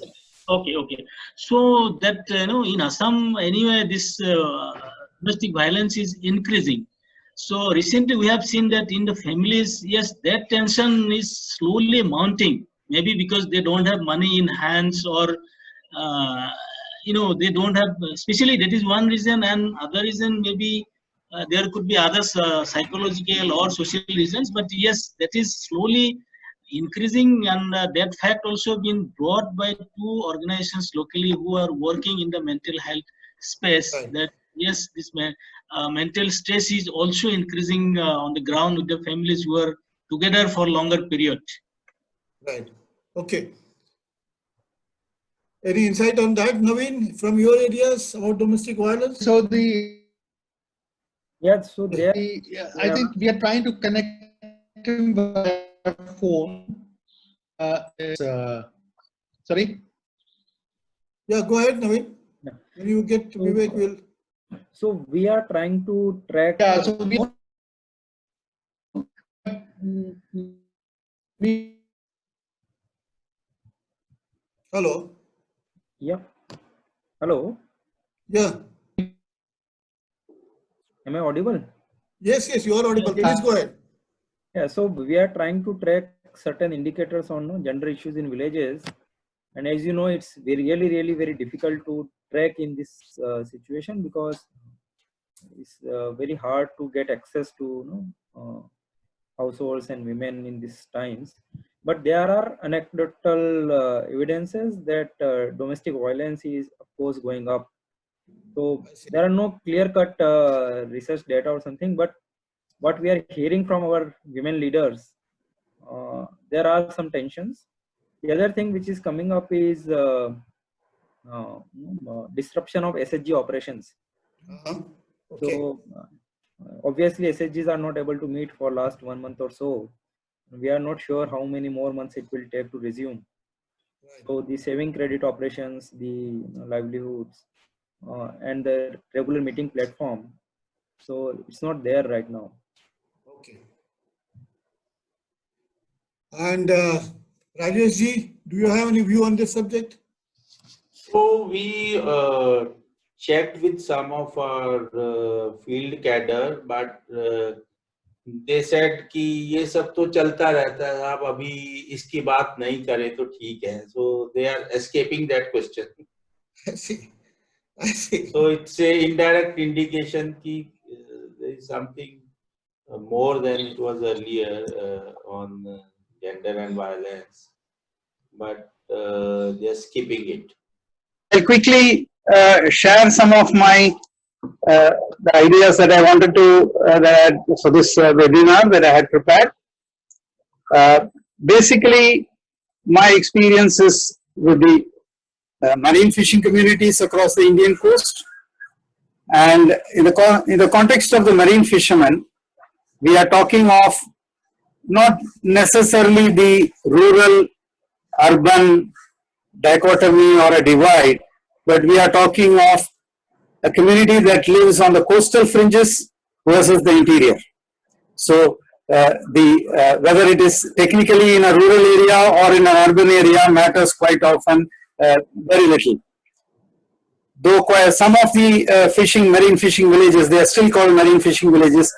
Okay. So that in Assam anyway, this domestic violence is increasing. So recently we have seen that in the families, yes, that tension is slowly mounting. Maybe because they don't have money in hands, or they don't have. Especially that is one reason, and other reason maybe there could be other psychological or social reasons. But yes, that is slowly increasing, and that fact also been brought by 2 organizations locally who are working in the mental health space. Right. That yes, this mental stress is also increasing on the ground with the families who are together for longer period. Right. Okay. Any insight on that, Naveen, from your areas about domestic violence? So I think we are trying to connect him by phone. Sorry? Yeah, go ahead, Naveen. Yeah. When you get Vivek, will. So we are trying to track. Yeah, so Hello. Yeah. Hello. Yeah. Am I audible? Yes, you are audible. Please go ahead. Yeah. So we are trying to track certain indicators on gender issues in villages, and as you know, it's really very difficult to track in this situation, because it's very hard to get access to households and women in these times. But there are anecdotal evidences that domestic violence is of course going up. So there are no clear-cut research data or something, but what we are hearing from our women leaders, there are some tensions. The other thing which is coming up is disruption of SHG operations. Okay. So obviously SHGs are not able to meet for last 1 month or so. We are not sure how many more months it will take to resume. Right. So the saving credit operations, the livelihoods, and the regular meeting platform, so it's not there right now. Okay. And Rajesh ji, do you have any view on this subject? So we checked with some of our field cadre, but they said कि ये सब तो चलता रहता है, आप अभी इसकी बात नहीं करें तो ठीक है. So they are escaping that question. I see. I see. So it's a indirect indication कि there is something more than it was earlier on gender and violence, but they are skipping it. I'll quickly share some of my the ideas that I wanted to for this webinar that I had prepared. Basically, my experiences with the marine fishing communities across the Indian coast, and in the context of the marine fishermen, we are talking of not necessarily the rural-urban dichotomy or a divide, but we are talking of a community that lives on the coastal fringes versus the interior. So whether it is technically in a rural area or in an urban area matters quite often very little. Though some of the marine fishing villages, they are still called marine fishing villages,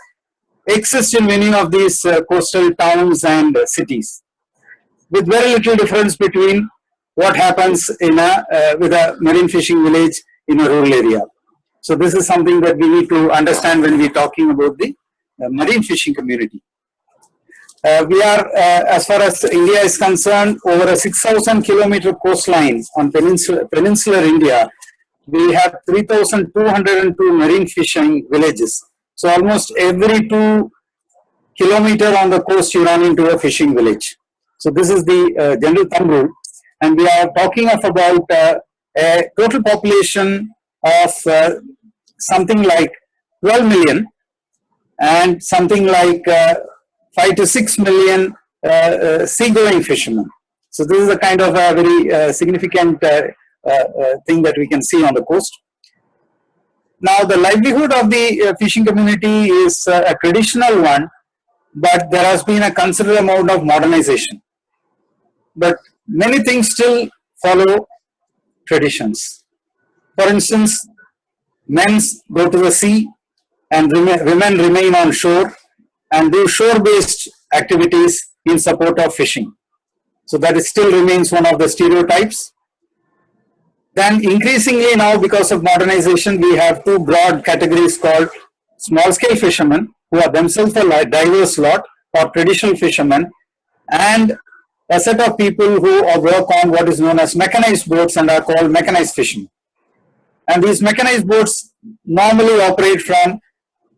exist in many of these coastal towns and cities, with very little difference between what happens in with a marine fishing village in a rural area. So this is something that we need to understand when we're talking about the marine fishing community. We are, as far as India is concerned, over a 6,000 kilometer coastline on peninsular India. We have 3,202 marine fishing villages. So almost every 2 kilometers on the coast you run into a fishing village. So this is the general thumb rule. And we are talking of about a total population of something like 12 million and something like 5 to 6 million seagoing fishermen. So this is a kind of a very significant thing that we can see on the coast. Now the livelihood of the fishing community is a traditional one, but there has been a considerable amount of modernization. But many things still follow traditions. For instance, men go to the sea and women remain on shore and do shore-based activities in support of fishing. So that still remains one of the stereotypes. Then increasingly now, because of modernization, we have two broad categories called small-scale fishermen, who are themselves a diverse lot, or traditional fishermen, and a set of people who work on what is known as mechanized boats and are called mechanized fishermen. And these mechanized boats normally operate from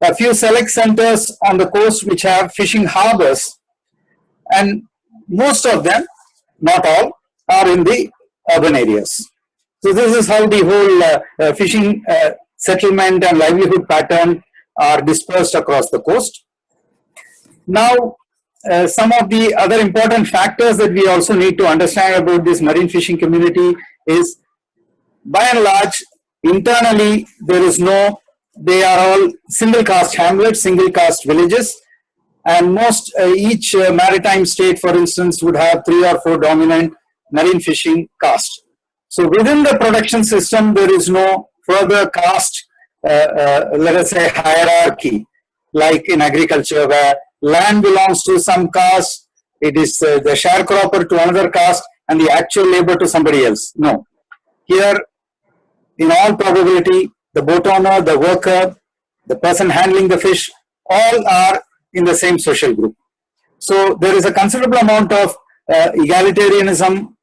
a few select centers on the coast which have fishing harbors, and most of them, not all, are in the urban areas. So this is how the whole fishing settlement and livelihood pattern are dispersed across the coast. Now, some of the other important factors that we also need to understand about this marine fishing community is, by and large, internally there is no, they are all single caste hamlets, single caste villages, and most each maritime state, for instance, would have 3 or 4 dominant marine fishing castes. So within the production system, there is no further caste, let us say, hierarchy, like in agriculture, where land belongs to some caste, it is the sharecropper to another caste, and the actual labor to somebody else. No. Here, in all probability, the boat owner, the worker, the person handling the fish, all are in the same social group. So there is a considerable amount of egalitarianism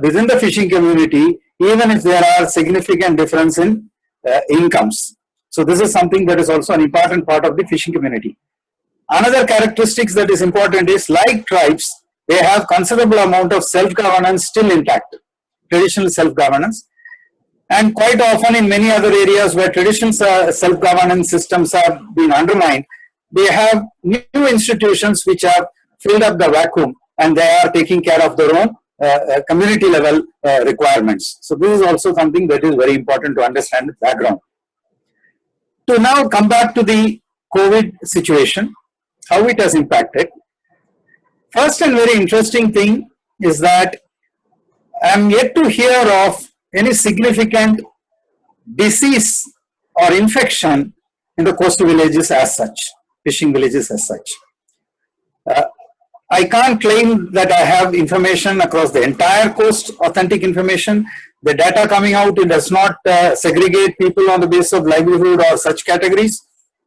within the fishing community, even if there are significant difference in incomes. So this is something that is also an important part of the fishing community. Another characteristics that is important is, like tribes, they have considerable amount of self-governance still intact, traditional self-governance. And quite often in many other areas where traditional self-governance systems have been undermined, they have new institutions which have filled up the vacuum, and they are taking care of their own community level requirements. So this is also something that is very important to understand the background. To now come back to the COVID situation, how it has impacted. First and very interesting thing is that I am yet to hear of any significant disease or infection in the coastal villages as such, fishing villages as such. I can't claim that I have information across the entire coast, authentic information. The data coming out, it does not segregate people on the basis of livelihood or such categories.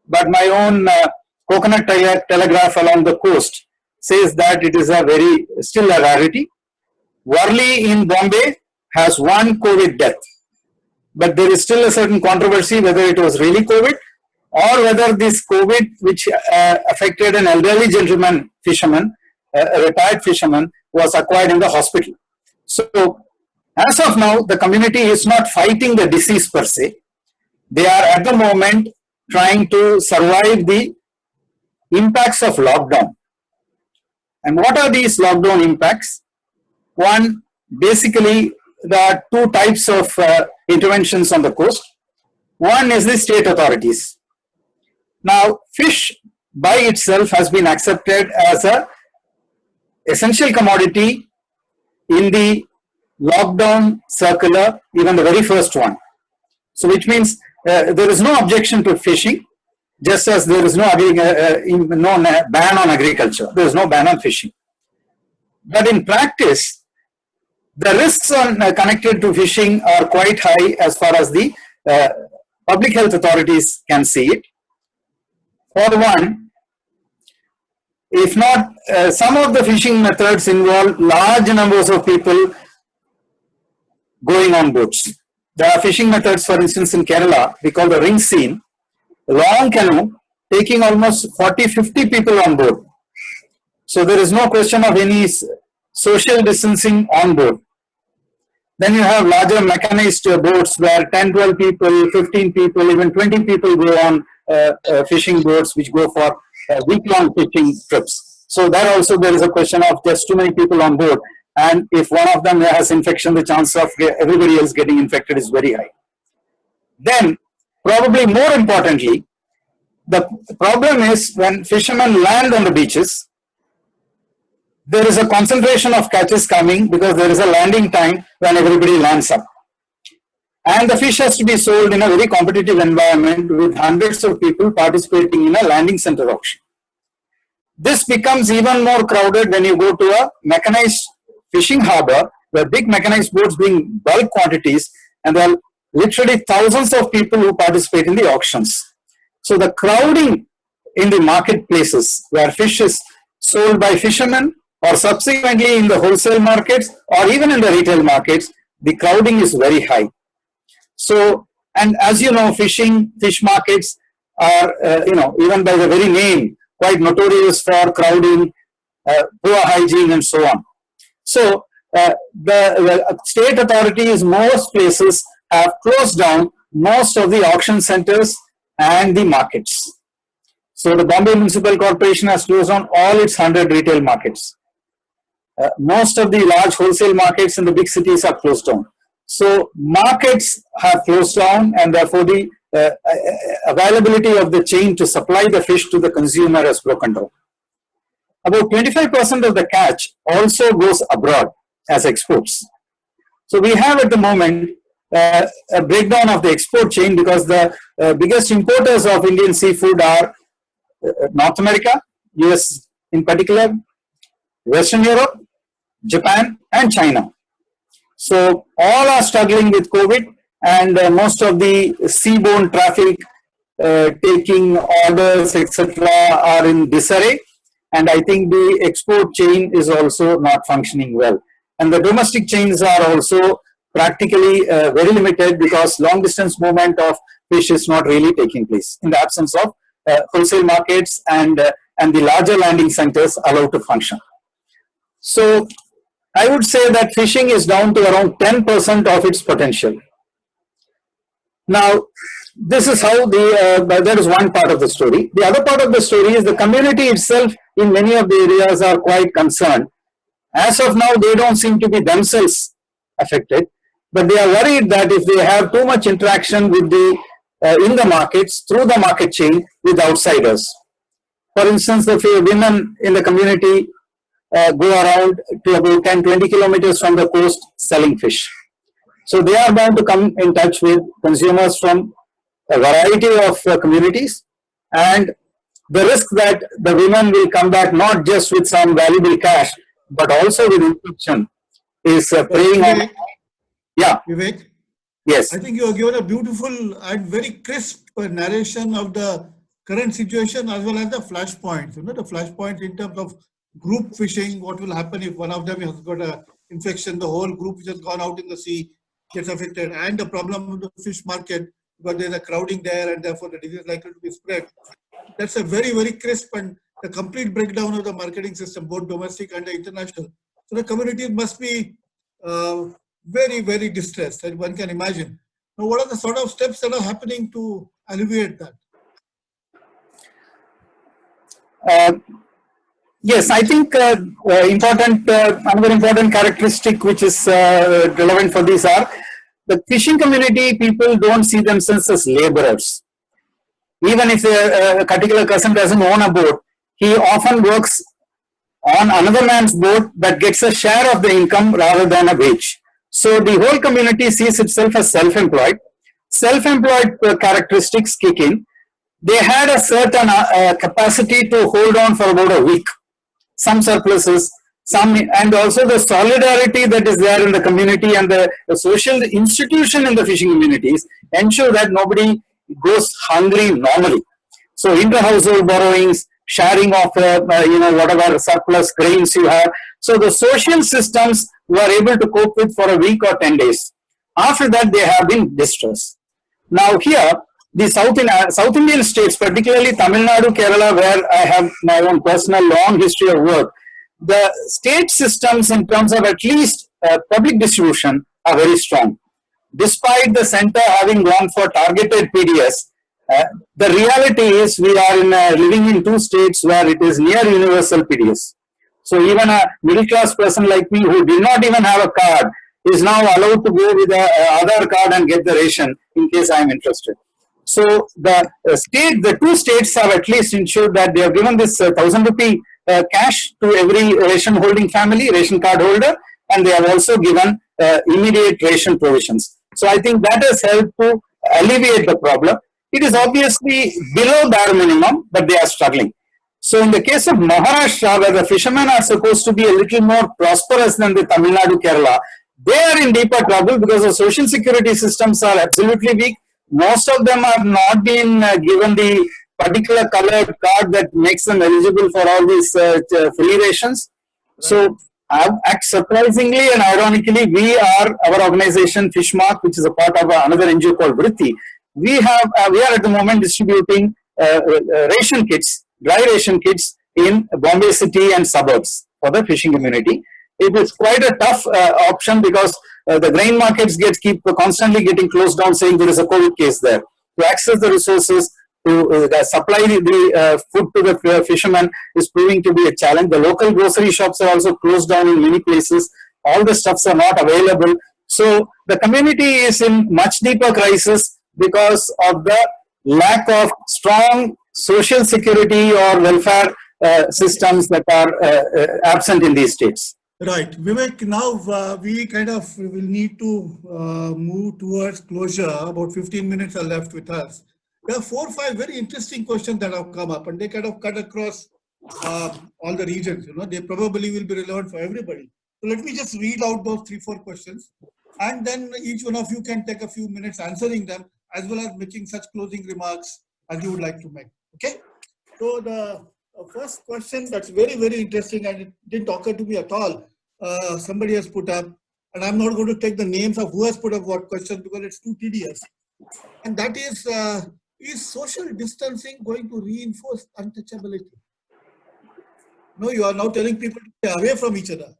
But my own coconut telegraph along the coast says that it is still a rarity. Worli in Bombay has one COVID death, but there is still a certain controversy whether it was really COVID or whether this COVID, which affected an elderly gentleman fisherman, a retired fisherman, was acquired in the hospital. So as of now, the community is not fighting the disease per se. They are at the moment trying to survive the impacts of lockdown. And what are these lockdown impacts? One, basically, there are two types of interventions on the coast. One is the state authorities. Now, fish by itself has been accepted as an essential commodity in the lockdown circular, even the very first one. So, which means there is no objection to fishing, just as there is no ban on agriculture. There is no ban on fishing. But in practice, the risks connected to fishing are quite high as far as the public health authorities can see it. For one, if not, some of the fishing methods involve large numbers of people going on boats. There are fishing methods, for instance, in Kerala, we call the ring seine, a long canoe, taking almost 40-50 people on board. So there is no question of any social distancing on board. Then you have larger mechanized boats where 10-12 people, 15 people, even 20 people go on fishing boats which go for week-long fishing trips. So there also there is a question of just too many people on board, and if one of them has infection, the chance of everybody else getting infected is very high. Then, probably more importantly, the problem is when fishermen land on the beaches, there is a concentration of catches coming because there is a landing time when everybody lands up. And the fish has to be sold in a very competitive environment with hundreds of people participating in a landing center auction. This becomes even more crowded when you go to a mechanized fishing harbor where big mechanized boats bring bulk quantities, and there are literally thousands of people who participate in the auctions. So the crowding in the marketplaces where fish is sold by fishermen or subsequently in the wholesale markets or even in the retail markets, the crowding is very high. So, and as you know, fish markets are, even by the very name, quite notorious for crowding, poor hygiene and so on. So, the state authorities, most places have closed down most of the auction centers and the markets. So, the Bombay Municipal Corporation has closed down all its 100 retail markets. Most of the large wholesale markets in the big cities are closed down. So markets have closed down, and therefore the availability of the chain to supply the fish to the consumer has broken down. About 25% of the catch also goes abroad as exports. So we have at the moment a breakdown of the export chain because the biggest importers of Indian seafood are North America, US in particular, Western Europe, Japan and China. So all are struggling with COVID, and most of the seaborne traffic, taking orders, etc., are in disarray. And I think the export chain is also not functioning well. And the domestic chains are also practically very limited because long distance movement of fish is not really taking place in the absence of wholesale markets and the larger landing centers allowed to function. So I would say that fishing is down to around 10% of its potential. Now, this is how that is one part of the story. The other part of the story is the community itself in many of the areas are quite concerned. As of now, they don't seem to be themselves affected, but they are worried that if they have too much interaction with in the markets, through the market chain with outsiders. For instance, the women in the community go around to about 10-20 kilometers from the coast selling fish. So they are bound to come in touch with consumers from a variety of communities, and the risk that the women will come back not just with some valuable cash, but also with infection is preying on. Yeah. Vivek, Yes. I think you have given a beautiful and very crisp narration of the current situation as well as the flashpoints. You know, the flashpoints in terms of group fishing, what will happen if one of them has got a infection, the whole group which has gone out in the sea gets affected, and the problem of the fish market because there's a crowding there and therefore the disease is likely to be spread. That's a very, very crisp and the complete breakdown of the marketing system, both domestic and the international. So the communities must be very, very distressed, as one can imagine. Now, what are the sort of steps that are happening to alleviate that? Yes, I think another important characteristic which is relevant for these are the fishing community people don't see themselves as laborers. Even if a particular person doesn't own a boat, he often works on another man's boat that gets a share of the income rather than a wage. So the whole community sees itself as self-employed. Self-employed characteristics kick in. They had a certain capacity to hold on for about a week. Some surpluses, and also the solidarity that is there in the community and the social institution in the fishing communities ensure that nobody goes hungry normally. So inter-household borrowings, sharing of whatever surplus grains you have. So the social systems were able to cope with for a week or 10 days. After that, they have been distressed. Now here, the South Indian states, particularly Tamil Nadu, Kerala, where I have my own personal long history of work, the state systems in terms of at least public distribution are very strong. Despite the center having gone for targeted PDS, the reality is we are living in two states where it is near universal PDS. So even a middle class person like me who did not even have a card is now allowed to go with a Aadhaar card and get the ration in case I am interested. So the two states have at least ensured that they have given this 1,000 rupee cash to every ration holding family, ration card holder, and they have also given immediate ration provisions. So I think that has helped to alleviate the problem. It is obviously below bare minimum, but they are struggling. So in the case of Maharashtra, where the fishermen are supposed to be a little more prosperous than the Tamil Nadu, Kerala, they are in deeper trouble because the social security systems are absolutely weak. Most of them have not been given the particular colored card that makes them eligible for all these free rations. So surprisingly and ironically, our organization Fishmark, which is a part of another NGO called Vritti, we are at the moment distributing ration kits, dry ration kits in Bombay city and suburbs for the fishing community. It is quite a tough option because the grain markets keep constantly getting closed down, saying there is a COVID case there. To access the resources, to supply the food to the fishermen is proving to be a challenge. The local grocery shops are also closed down in many places. All the stuffs are not available. So the community is in much deeper crisis because of the lack of strong social security or welfare systems that are absent in these states. Right. Vivek, now we kind of will need to move towards closure. About 15 minutes are left with us. There are 4 or 5 very interesting questions that have come up and they kind of cut across all the regions. You know, they probably will be relevant for everybody. So let me just read out those 3 or 4 questions and then each one of you can take a few minutes answering them as well as making such closing remarks as you would like to make. Okay. So the first question that's very, very interesting and it didn't occur to me at all. Somebody has put up, and I'm not going to take the names of who has put up what questions because it's too tedious. And that is social distancing going to reinforce untouchability? No, you are now telling people to stay away from each other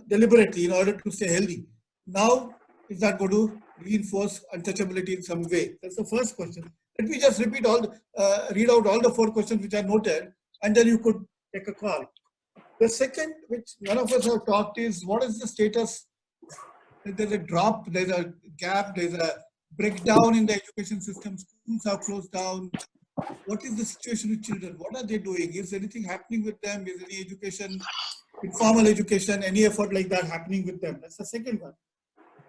deliberately in order to stay healthy. Now, is that going to reinforce untouchability in some way? That's the first question. Let me just read out all the 4 questions which I noted, and then you could take a call. The second, which none of us have talked, is what is the status? There's a drop, there's a gap, there's a breakdown in the education system. Schools have closed down. What is the situation with children? What are they doing? Is anything happening with them? Is any education, informal education, any effort like that happening with them? That's the second one.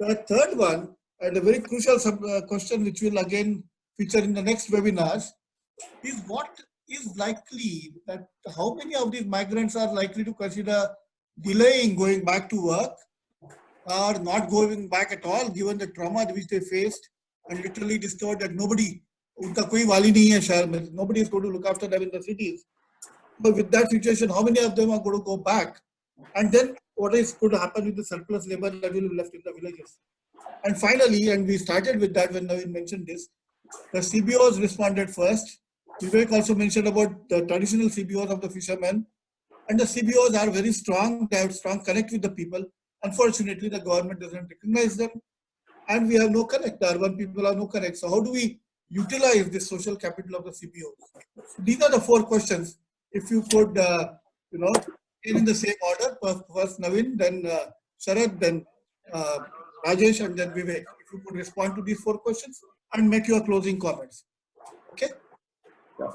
The third one, and a very crucial question which will again feature in the next webinars, is what is likely that how many of these migrants are likely to consider delaying going back to work or not going back at all, given the trauma which they faced and literally discovered that nobody, unka koi wali nahi hai shahar mein, nobody is going to look after them in the cities. But with that situation, how many of them are going to go back? And then what is going to happen with the surplus labor that will be left in the villages? And finally, and we started with that when Naveen mentioned this, the CBOs responded first. Vivek also mentioned about the traditional CBOs of the fishermen. And the CBOs are very strong, they have strong connect with the people. Unfortunately, the government doesn't recognize them. And we have no connect, the urban people have no connect. So how do we utilize this social capital of the CBOs? So these are the 4 questions. If you could, in the same order, first Naveen, then Sharad, then Rajesh, and then Vivek. If you could respond to these 4 questions and make your closing comments. Okay? Yeah.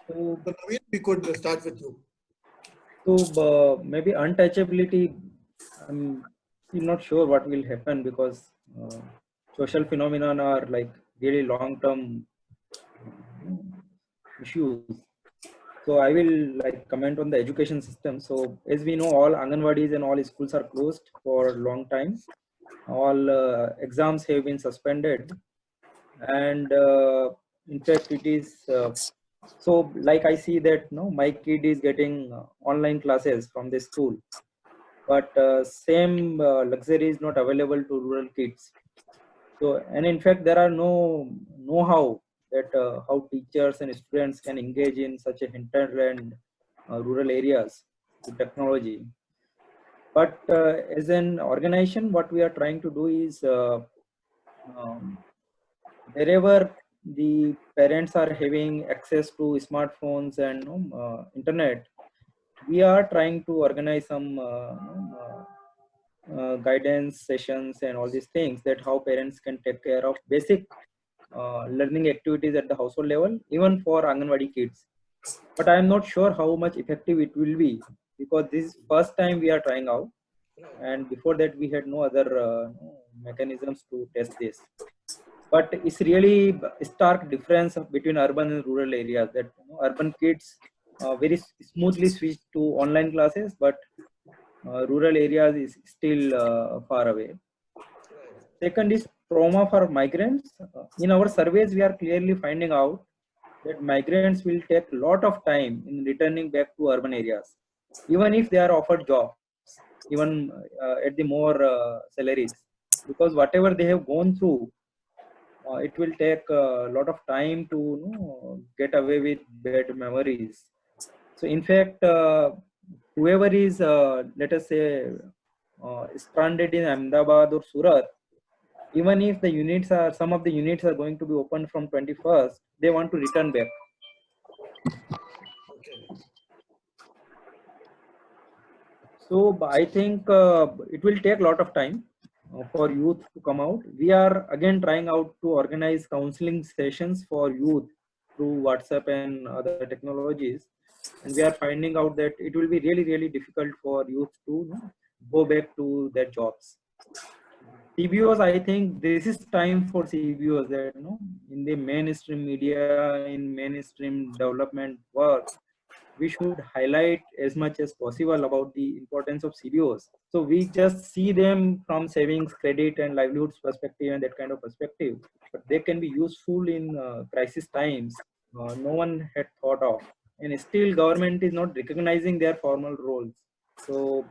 So Naveen, we could start with you. So maybe untouchability, I'm still not sure what will happen because social phenomena are like really long-term issues. So I will like comment on the education system. So as we know, all Anganwadis and all schools are closed for a long time. All exams have been suspended, and in fact, it is so. Like I see that my kid is getting online classes from the school, but same luxury is not available to rural kids. So, and in fact, there are no know-how that how teachers and students can engage in such a hinterland rural areas with technology. But as an organization, what we are trying to do is wherever the parents are having access to smartphones and internet, we are trying to organize some guidance sessions and all these things, that how parents can take care of basic learning activities at the household level, even for Anganwadi kids. But I am not sure how much effective it will be, because this is first time we are trying out, and before that we had no other mechanisms to test this. But it's really a stark difference between urban and rural areas, that urban kids very smoothly switch to online classes, but rural areas is still far away. Second is trauma for migrants. In our surveys, we are clearly finding out that migrants will take a lot of time in returning back to urban areas, even if they are offered jobs, even at the more salaries, because whatever they have gone through, it will take a lot of time to get away with bad memories. So in fact, whoever is, let us say, stranded in Ahmedabad or Surat, even if the units are, some of the units are going to be opened from 21st, they want to return back. So I think it will take a lot of time for youth to come out. We are again trying out to organize counseling sessions for youth through WhatsApp and other technologies. And we are finding out that it will be really, really difficult for youth to go back to their jobs. CBOs, I think this is time for CBOs that in the mainstream media, in mainstream development work, we should highlight as much as possible about the importance of CBOs. So we just see them from savings, credit, and livelihoods perspective and that kind of perspective, but they can be useful in crisis times. No one had thought of, and still government is not recognizing their formal roles. So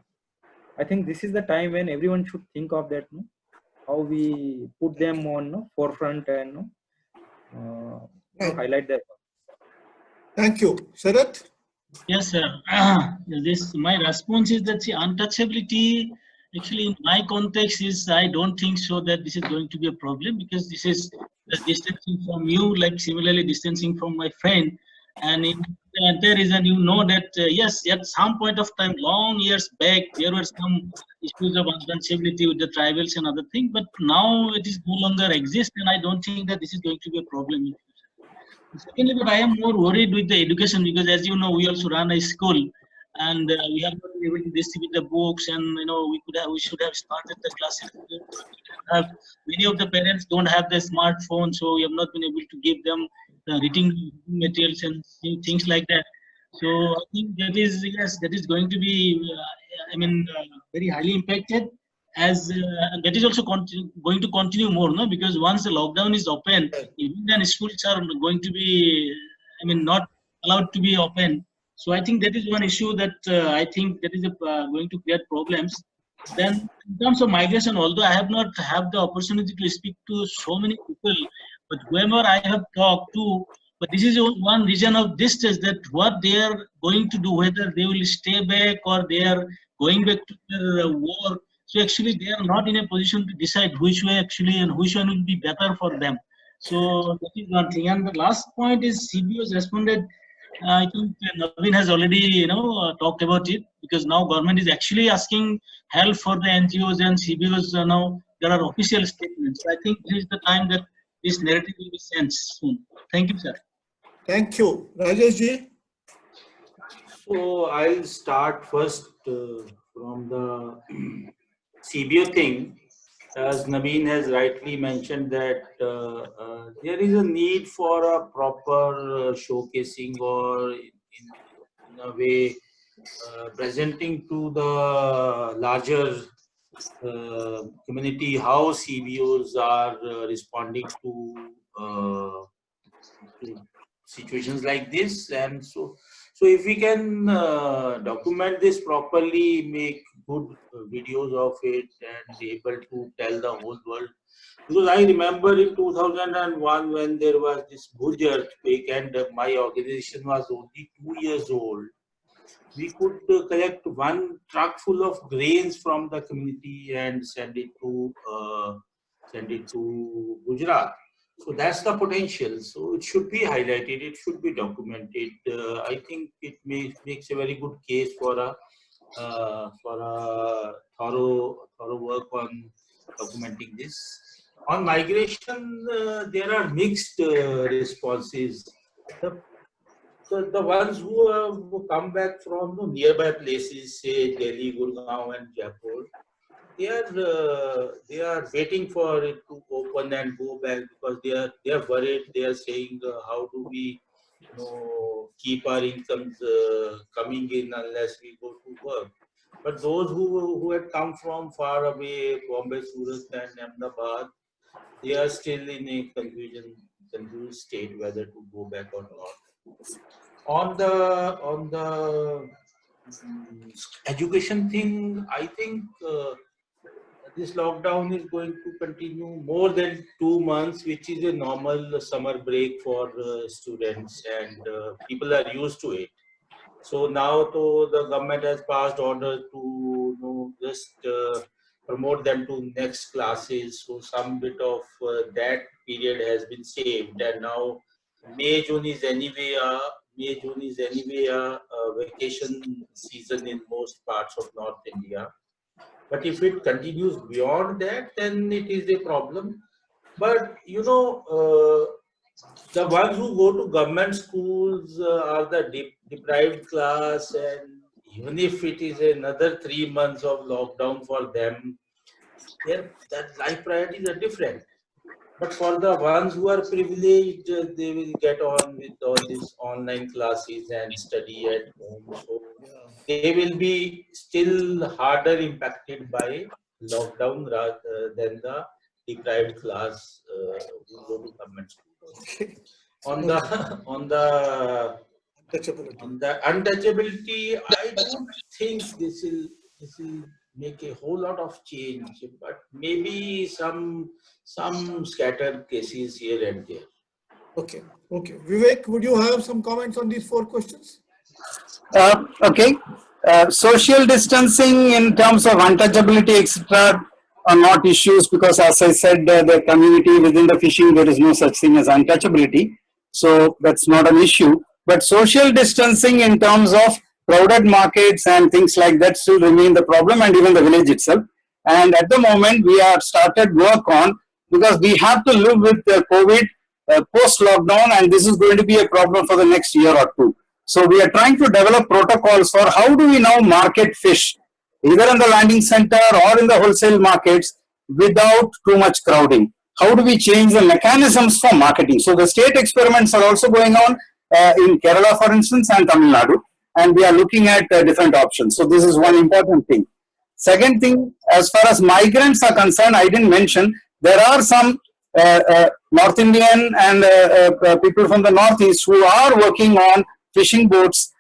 I think this is the time when everyone should think of that, how we put them on forefront and highlight that. Thank you. Sarath? Yes, sir. My response is that untouchability, actually in my context, is I don't think so that this is going to be a problem, because this is the distancing from you, like similarly distancing from my friend. And in the entire reason, that yes, at some point of time, long years back, there were some issues of untouchability with the tribals and other things, but now it is no longer exist, and I don't think that this is going to be a problem. Secondly, but I am more worried with the education, because as you know, we also run a school, and we have not been able to distribute the books, and we should have started the classes. Many of the parents don't have the smartphone, so we have not been able to give them the reading materials and things like that. So I think that is, yes, that is going to be very highly impacted, as and that is also going to continue more, no? Because once the lockdown is open, even then schools are going to be not allowed to be open. So I think that is one issue that I think that is going to create problems. Then in terms of migration, although I have not had the opportunity to speak to so many people, but whoever I have talked to, but this is one reason of distress, that what they are going to do, whether they will stay back or they are going back to their work. So actually they are not in a position to decide which way actually and which one will be better for them. So that is one thing. And the last point is CBO has responded. I think Naveen has already talked about it, because now government is actually asking help for the NGOs and CBOs. Now there are official statements. So I think this is the time that this narrative will be sensed soon. Thank you, sir. Thank you. Rajesh ji? So I'll start first from the CBO thing. As Naveen has rightly mentioned that there is a need for a proper showcasing, or in a way presenting to the larger community how CBOs are responding to situations like this. And so if we can document this properly, make good videos of it, and able to tell the whole world. Because I remember in 2001 when there was this Bhuj earthquake and my organization was only 2 years old, we could collect one truck full of grains from the community and send it to Gujarat. So that's the potential. So it should be highlighted. It should be documented. I think it makes a very good case for a thorough work on documenting this. On migration, there are mixed responses. The ones who come back from nearby places, say Delhi, Gurgaon, and Jaipur, they are waiting for it to open and go back, because they are worried. They are saying, how do we keep our incomes coming in unless we go to work? But those who had come from far away, Bombay, Surat, and Ahmedabad, they are still in a confused state whether to go back or not. On the education thing, I think this lockdown is going to continue more than 2 months, which is a normal summer break for students, and people are used to it. So now the government has passed order to just promote them to next classes. So some bit of that period has been saved, and now May, June is anyway a vacation season in most parts of North India. But if it continues beyond that, then it is a problem. But the ones who go to government schools are the deprived class, and even if it is another 3 months of lockdown for them, that life priorities are different. But for the ones who are privileged, they will get on with all these online classes and study at home. So they will be still harder impacted by lockdown rather than the deprived class who go to government school. On the untouchability, I don't think this will make a whole lot of change, but maybe some scattered cases here and there. Okay. Vivek, would you have some comments on these 4 questions? Okay. Social distancing in terms of untouchability, etc., are not issues, because as I said, the community within the fishing, there is no such thing as untouchability. So that's not an issue. But social distancing in terms of crowded markets and things like that still remain the problem, and even the village itself. And at the moment, we have started work on, because we have to live with the COVID post-lockdown, and this is going to be a problem for the next year or 2. So we are trying to develop protocols for how do we now market fish, either in the landing center or in the wholesale markets, without too much crowding. How do we change the mechanisms for marketing? So the state experiments are also going on in Kerala, for instance, and Tamil Nadu, and we are looking at different options. So this is one important thing. Second thing, as far as migrants are concerned, I didn't mention, there are some North Indian and people from the Northeast who are working on fishing boats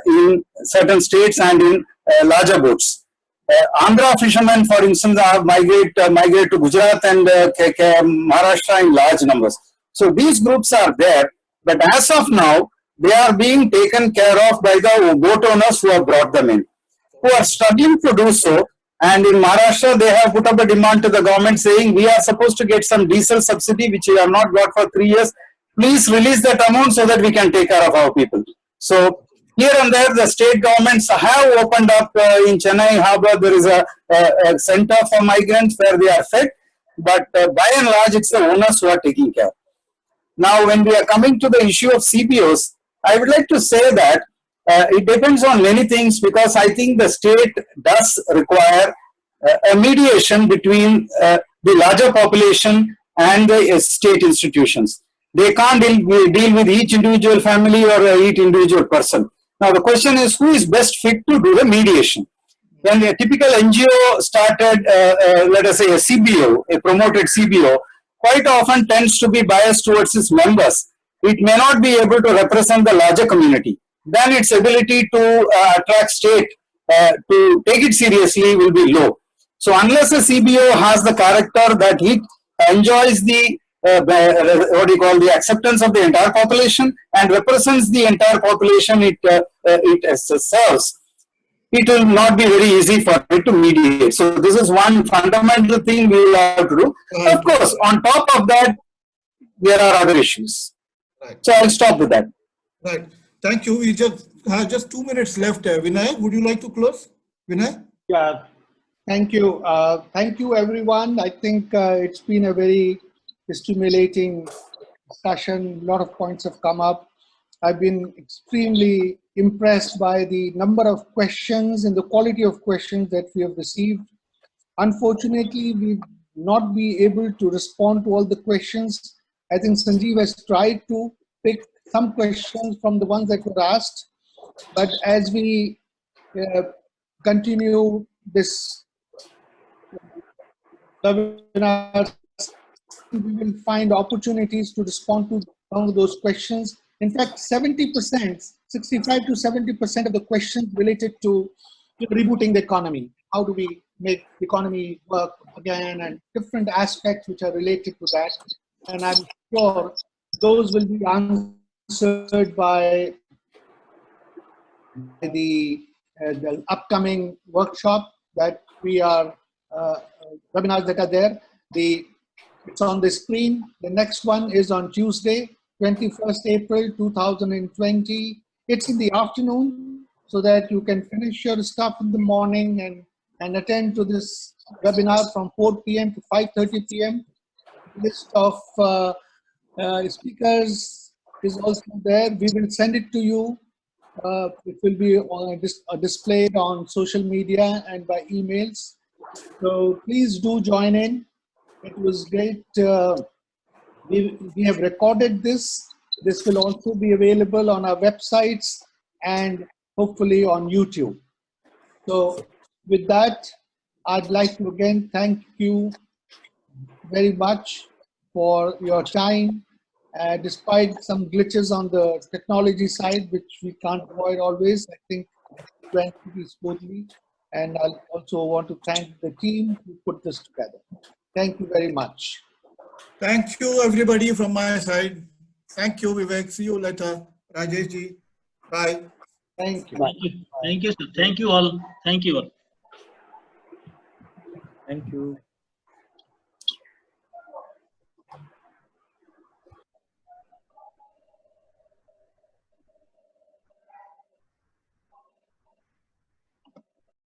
in certain states and in larger boats. Andhra fishermen, for instance, have migrated to Gujarat and Maharashtra in large numbers. So these groups are there, but as of now, they are being taken care of by the boat owners who have brought them in, who are struggling to do so. And in Maharashtra, they have put up a demand to the government saying, we are supposed to get some diesel subsidy, which we have not got for 3 years. Please release that amount so that we can take care of our people. So here and there, the state governments have opened up in Chennai Harbour. There is a center for migrants where they are fed, but by and large, it's the owners who are taking care. Now, when we are coming to the issue of CBOs, I would like to say that it depends on many things, because I think the state does require a mediation between the larger population and the state institutions. They can't deal with each individual family or each individual person. Now, the question is, who is best fit to do the mediation? When a typical NGO started, let us say a CBO, a promoted CBO, quite often tends to be biased towards its members. It may not be able to represent the larger community. Then its ability to attract state to take it seriously will be low. So unless a CBO has the character that it enjoys the the acceptance of the entire population and represents the entire population it serves, it will not be very easy for it to mediate. So this is one fundamental thing we will have to do. Of course, on top of that, there are other issues. Right. So I'll stop with that. Right. Thank you. We just have just 2 minutes left. Vinay, would you like to close? Vinay? Yeah, thank you. Thank you, everyone. I think it's been a very stimulating discussion. A lot of points have come up. I've been extremely impressed by the number of questions and the quality of questions that we have received. Unfortunately, we've not been able to respond to all the questions. I think Sanjeev has tried to pick some questions from the ones that were asked, but as we continue this webinar, we will find opportunities to respond to some of those questions. In fact, 70%, 65 to 70% of the questions related to rebooting the economy. How do we make the economy work again, and different aspects which are related to that. And I'm sure those will be answered by the upcoming workshop that we are, webinars that are there. It's on the screen. The next one is on Tuesday, 21st April 2020. It's in the afternoon, so that you can finish your stuff in the morning and attend to this webinar from 4 p.m. to 5:30 p.m. List of speakers is also there. We will send it to you. It will be displayed on social media and by emails. So please do join in. It was great. We have recorded this. This will also be available on our websites and hopefully on YouTube. So with that, I'd like to again thank you very much for your time. Despite some glitches on the technology side, which we can't avoid always, I think it went pretty smoothly. And I also want to thank the team who put this together. Thank you very much. Thank you, everybody, from my side. Thank you, Vivek. See you later. Rajesh ji. Bye. Thank you. Thank you, sir. Thank you all. Thank you all. Thank you.